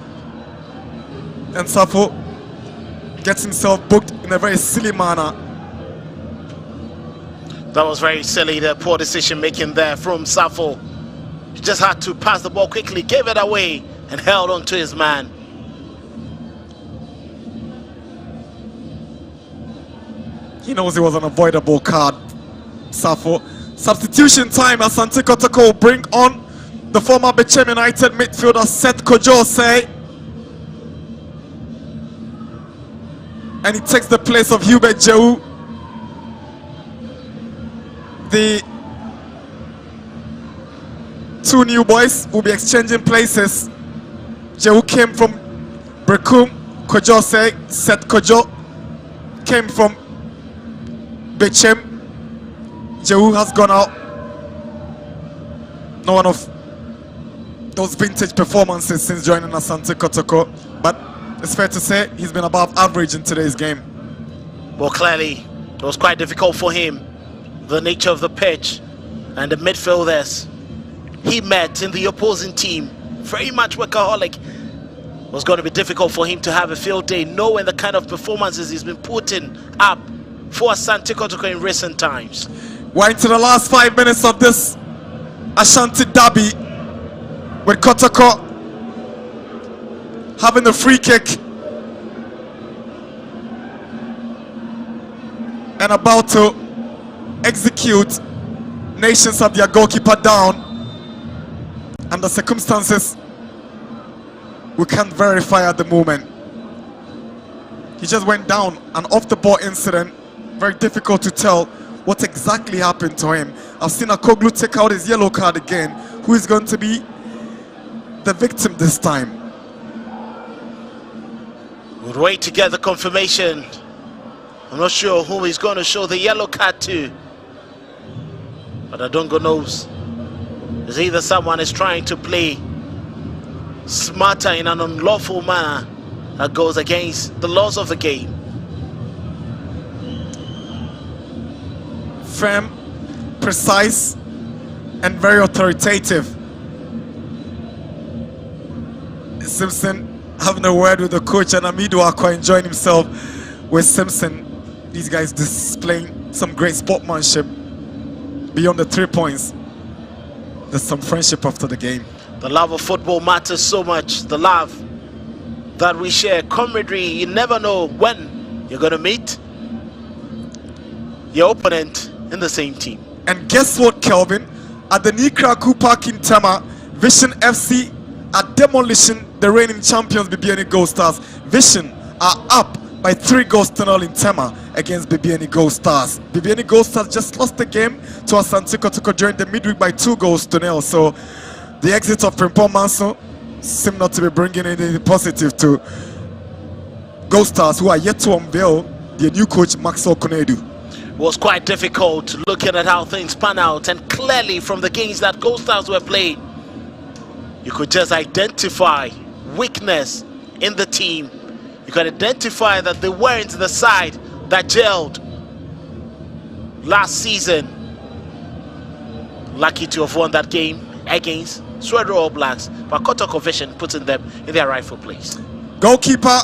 And Safo gets himself booked in a very silly manner. That was very silly, the poor decision making there from Safo. He just had to pass the ball quickly, gave it away, and held on to his man. He knows it was an avoidable card, Safo. Substitution time as ASANTE KOTOKO will bring on the former Bechem United midfielder Seth Kojose. And he takes the place of Hubert Jehu. The two new boys will be exchanging places. Jehu came from Brekum, Kojose, Seth Kojo came from Bechem. Jehu has gone out. No one of those vintage performances since joining ASANTE KOTOKO, but it's fair to say he's been above average in today's game. Well, clearly it was quite difficult for him, the nature of the pitch and the midfielders he met in the opposing team, very much workaholic. It was going to be difficult for him to have a field day, knowing the kind of performances he's been putting up for ASANTE KOTOKO in recent times. We're into the last 5 minutes of this Ashanti derby, with Kotoko having the free kick and about to execute. Nations have their goalkeeper down. Under circumstances we can't verify at the moment. He just went down, an off the ball incident. Very difficult to tell what exactly happened to him. I've seen Akoglu take out his yellow card again. Who is going to be the victim this time? We'll wait to get the confirmation. I'm not sure who he's going to show the yellow card to, but Adongo knows. It's either someone is trying to play smarter in an unlawful manner that goes against the laws of the game. Firm, precise, and very authoritative. Simpson having a word with the coach, and Amidu Akwa enjoying himself with Simpson. These guys displaying some great sportsmanship beyond the 3 points. There's some friendship after the game. The love of football matters so much. The love that we share, camaraderie. You never know when you're going to meet your opponent in the same team. And guess what, Kelvin? At the Nikraku Park in Tema, Vision FC are demolishing the reigning champions BBN Gold Stars. Vision are up by 3 goals to 0 in Tema against BBN Gold Stars. BBN Gold Stars just lost the game to ASANTE KOTOKO during the midweek by 2 goals to 0. So the exit of Frimpong Manso seem not to be bringing anything positive to Gold Stars, who are yet to unveil their new coach Maxwell Konedu. It was quite difficult looking at how things pan out, and clearly from the games that Gold Stars were played, you could just identify weakness in the team. You could identify that they weren't the side that gelled last season. Lucky to have won that game against Sweden All Blacks, but KOTOKO Vision putting them in their rightful place. Goalkeeper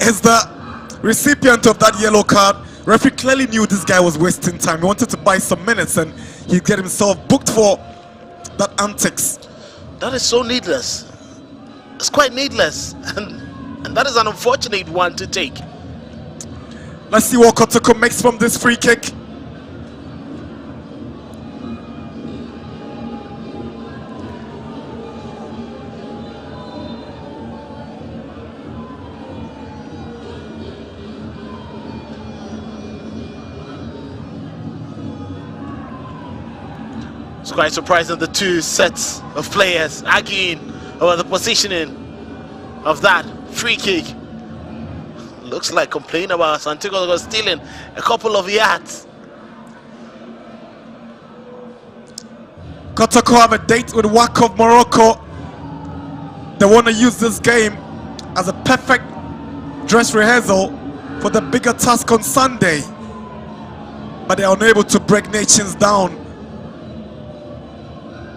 is the recipient of that yellow card. Referee clearly knew this guy was wasting time. He wanted to buy some minutes, and he'd get himself booked for that antics. That is so needless. It's quite needless, and that is an unfortunate one to take. Let's see what KOTOKO makes from this free kick. It's quite surprising, the 2 sets of players arguing over the positioning of that free kick. Looks like complaining about ASANTE KOTOKO stealing a couple of yards. KOTOKO have a date with WAC of Morocco. They want to use this game as a perfect dress rehearsal for the bigger task on Sunday, but they are unable to break nations down.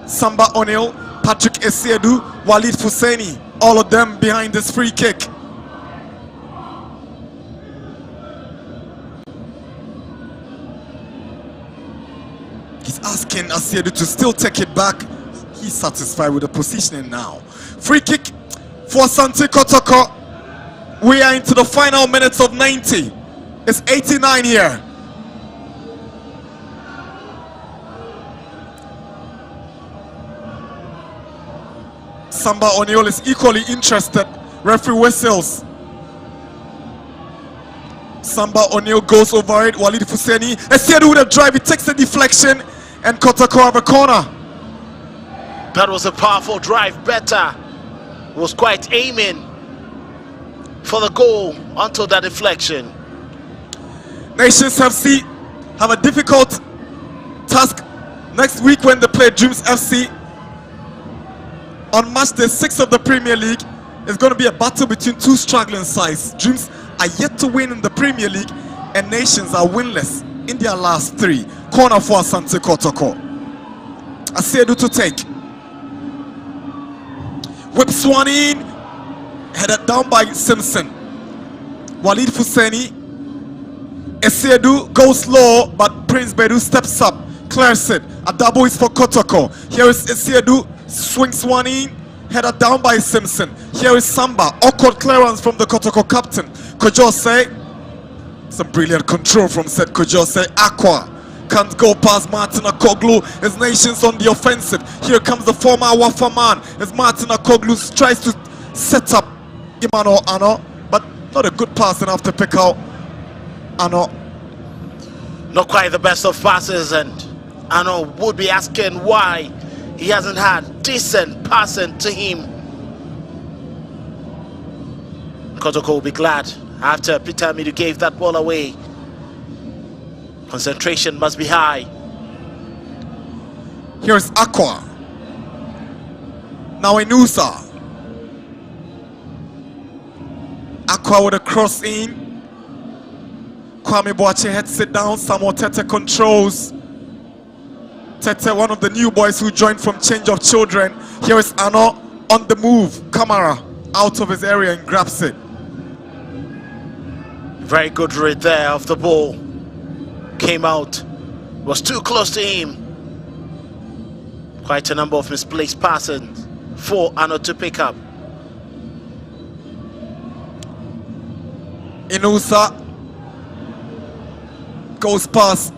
Samba O'Neill, Patrick Esiedu, Walid Fuseni, all of them behind this free kick. He's asking Esiedu to still take it back. He's satisfied with the positioning now. Free kick for ASANTE KOTOKO. We are into the final minutes of 90. It's 89 here. Samba O'Neill is equally interested. Referee whistles. Samba O'Neill goes over it. Walid Fuseni. Esiedu with a drive. He takes the deflection, and KOTOKO have a corner. That was a powerful drive. Better was quite aiming for the goal onto that deflection. Nations FC have a difficult task next week when they play Dreams FC. On match day 6 of the Premier League, it's going to be a battle between 2 struggling sides. Dreams are yet to win in the Premier League, and Nations are winless in their last 3. Corner for ASANTE KOTOKO. Esiedu to take. Whips one in. Headed down by Simpson. Walid Fuseni. Esiedu goes low, but Prince Bedu steps up. Clears it. A double is for KOTOKO. Here is Esiedu. Swings one in, headed down by Simpson. Here is Samba. Awkward clearance from the KOTOKO captain. Kojose. Some brilliant control from said Kojose. Aqua can't go past Martin Akoglu. His Nations on the offensive. Here comes the former Wafa man. As Martin Akoglu tries to set up Emmanuel Ano, but not a good pass enough to pick out Ano. Not quite the best of passes, and Ano would be asking why he hasn't had decent passing to him. KOTOKO will be glad after Peter Amidu gave that ball away. Concentration must be high. Here's Aqua. Now Inusa. Aqua with a cross in. Kwame Boache heads it down. Samuel Tete controls. Tete, one of the new boys who joined from Change of Children. Here is Ano on the move. Kamara out of his area and grabs it. Very good read there of the ball. Came out. Was too close to him. Quite a number of misplaced passes for Ano to pick up. Inusa goes past.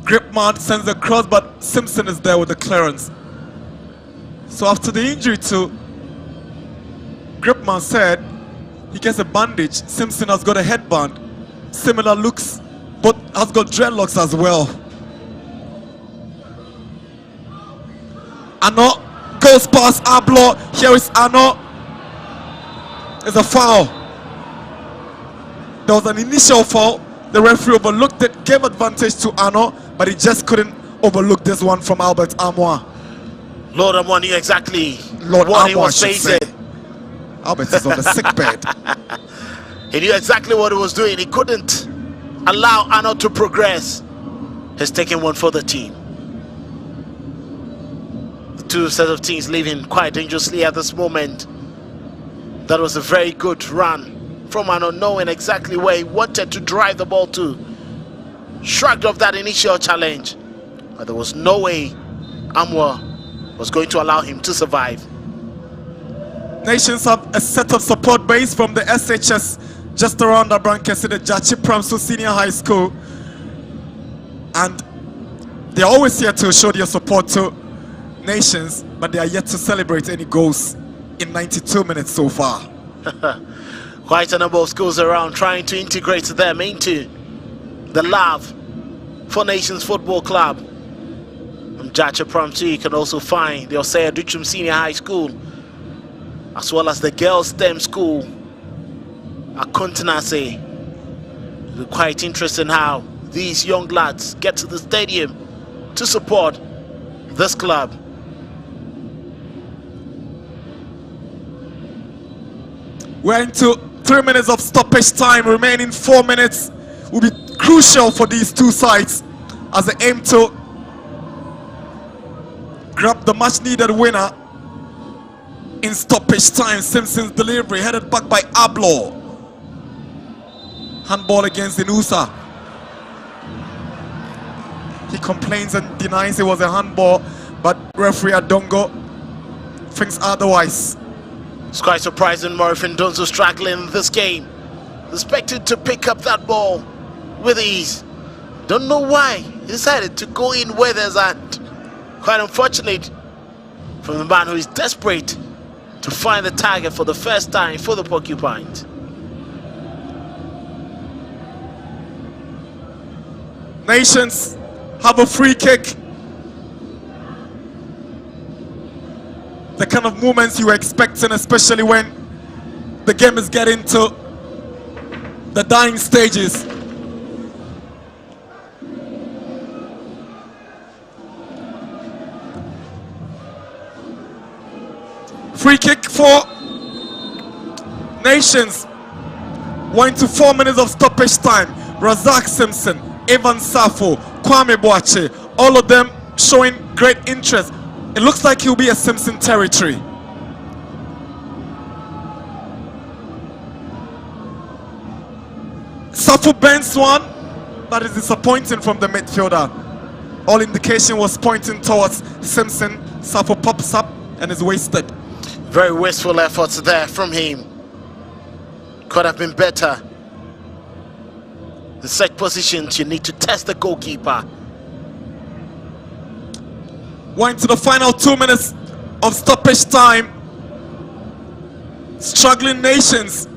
Gripman sends a cross, but Simpson is there with the clearance. So after the injury to Gripman said he gets a bandage. Simpson has got a headband. Similar looks, but has got dreadlocks as well. Ano goes past Ablo. Here is Ano. It's a foul. There was an initial foul. The referee overlooked it, gave advantage to Ano, but he just couldn't overlook this one from Albert Amoa. Lord Amoa knew exactly Lord what he Amoa was should say. facing. Albert is on the sick bed. He knew exactly what he was doing. He couldn't allow Ano to progress. He's taking one for the team. The two sets of teams leaving quite dangerously at this moment. That was a very good run from Ano, knowing exactly where he wanted to drive the ball to. Shrugged off that initial challenge, but there was no way Amoa was going to allow him to survive. Nations have a set of support base from the SHS just around Abrankesi, the Jachi Pramso Senior High School, and they're always here to show their support to Nations, but they are yet to celebrate any goals in 92 minutes so far. Quite a number of schools around trying to integrate them into the love for Nations Football Club. From Jacha Pramso, you can also find the Osei Aduchum Senior High School, as well as the Girls STEM School at Kontinase. It's quite interesting how these young lads get to the stadium to support this club. We're into 3 minutes of stoppage time. Remaining 4 minutes will be crucial for these two sides as they aim to grab the much needed winner in stoppage time. Simpson's delivery headed back by Ablo. Handball against Inusa. He complains and denies it was a handball, but referee Adongo thinks otherwise. It's quite surprising Morifin Donzo struggling in this game. Expected to pick up that ball with ease. Don't know why he decided to go in where there's that. Quite unfortunate from the man who is desperate to find the target for the first time for the Porcupines. Nations have a free kick. The kind of movements you were expecting, especially when the game is getting to the dying stages. Free kick for Nations. We're into 4 minutes of stoppage time. Razak Simpson, Evan Safo, Kwame Boache, all of them showing great interest. It looks like he'll be a Simpson territory. Safo bends one, but it's disappointing from the midfielder. All indication was pointing towards Simpson. Safo pops up and is wasted. Very wasteful efforts there from him. Could have been better. In such positions, you need to test the goalkeeper. We're into the final 2 minutes of stoppage time. Struggling Nations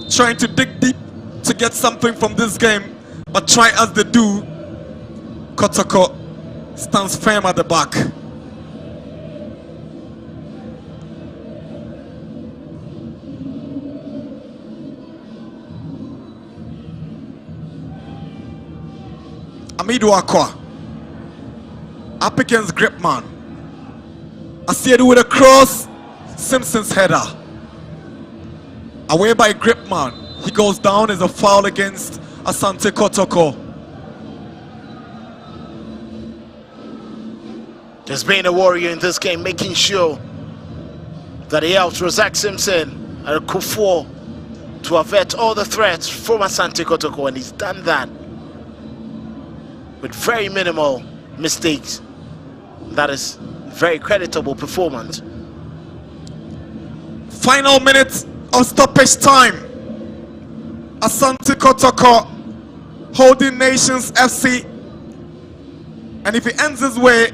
trying to dig deep to get something from this game, but try as they do, KOTOKO stands firm at the back. Amidu Akwa up against Gripman. Asiedu with a cross. Simpson's header. Away by Gripman. He goes down as a foul against Asante Kotoko. There's been a warrior in this game, making sure that he helps Razak Simpson and Kufuor to avert all the threats from Asante Kotoko, and he's done that with very minimal mistakes. That is very creditable performance. Final minute of stoppage time. Asante Kotoko holding Nations FC, and if it ends this way,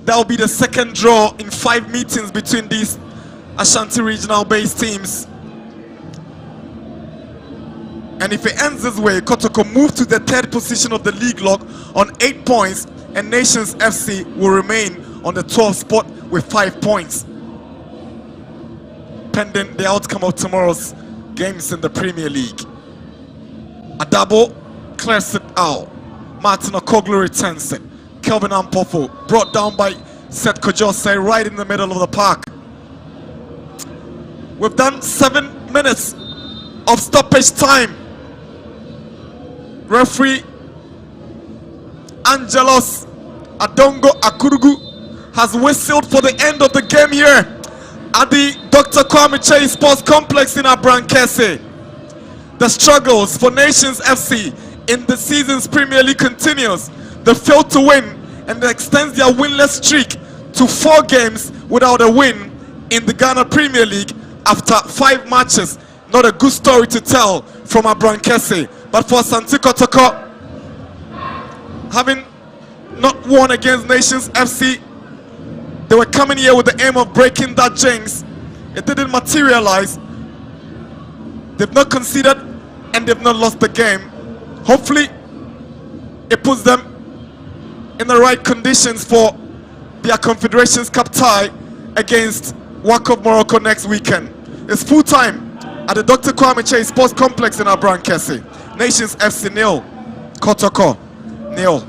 that will be the second draw in 5 meetings between these Ashanti regional based teams. And if it ends this way, Kotoko move to the 3rd position of the league log on 8 points, and Nations FC will remain on the 12th spot with 5 points, pending the outcome of tomorrow's games in the Premier League. Adabo clears it out. Martin Okoglu returns it. Kelvin Ampofo brought down by Seth Kojose right in the middle of the park. We've done 7 minutes of stoppage time. Referee Angelos Adongo Akurugu has whistled for the end of the game here at the Dr. Kwame Chase Sports Complex in Abrankese. The struggles for Nations FC in the season's Premier League continues. They failed to win, and they extends their winless streak to 4 games without a win in the Ghana Premier League after 5 matches. Not a good story to tell from Abrankese. But for Asante Kotoko, having not won against Nations FC, they were coming here with the aim of breaking that jinx. It didn't materialize. They've not conceded and they've not lost the game. Hopefully, it puts them in the right conditions for their Confederations Cup tie against WAC of Morocco next weekend. It's full time at the Dr. Kwame Chase Sports Complex in Abrankese. Nations FC 0, Kotoko 0.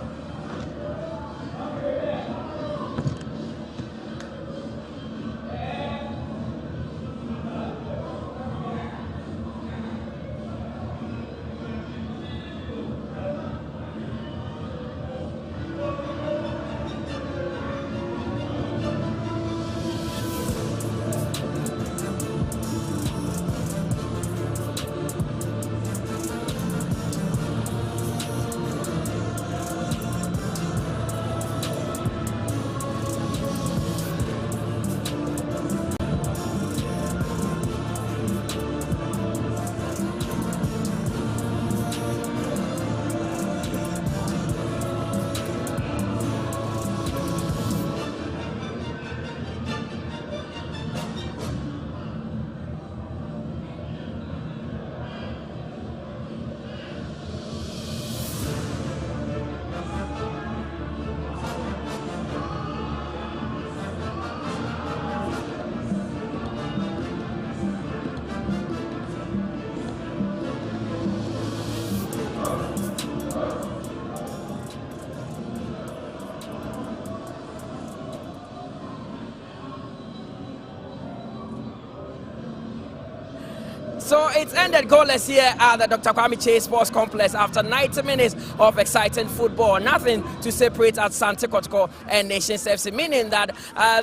So it's ended goalless here at the Dr. Kwame Chase Sports Complex after 90 minutes of exciting football. Nothing to separate Asante Kotoko and Nations FC, meaning that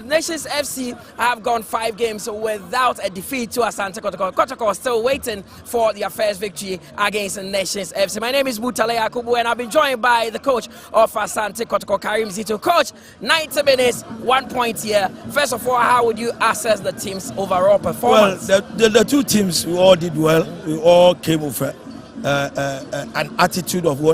Nations FC have gone 5 games without a defeat to Asante Kotoko. Kotoko still waiting for their first victory against Nations FC. My name is Mutale Yakubu, and I've been joined by the coach of Asante Kotoko, Karim Zito. Coach, 90 minutes, 1 point here. First of all, how would you assess the team's overall performance? Well, the 2 teams, we all did well. We all came with an attitude of what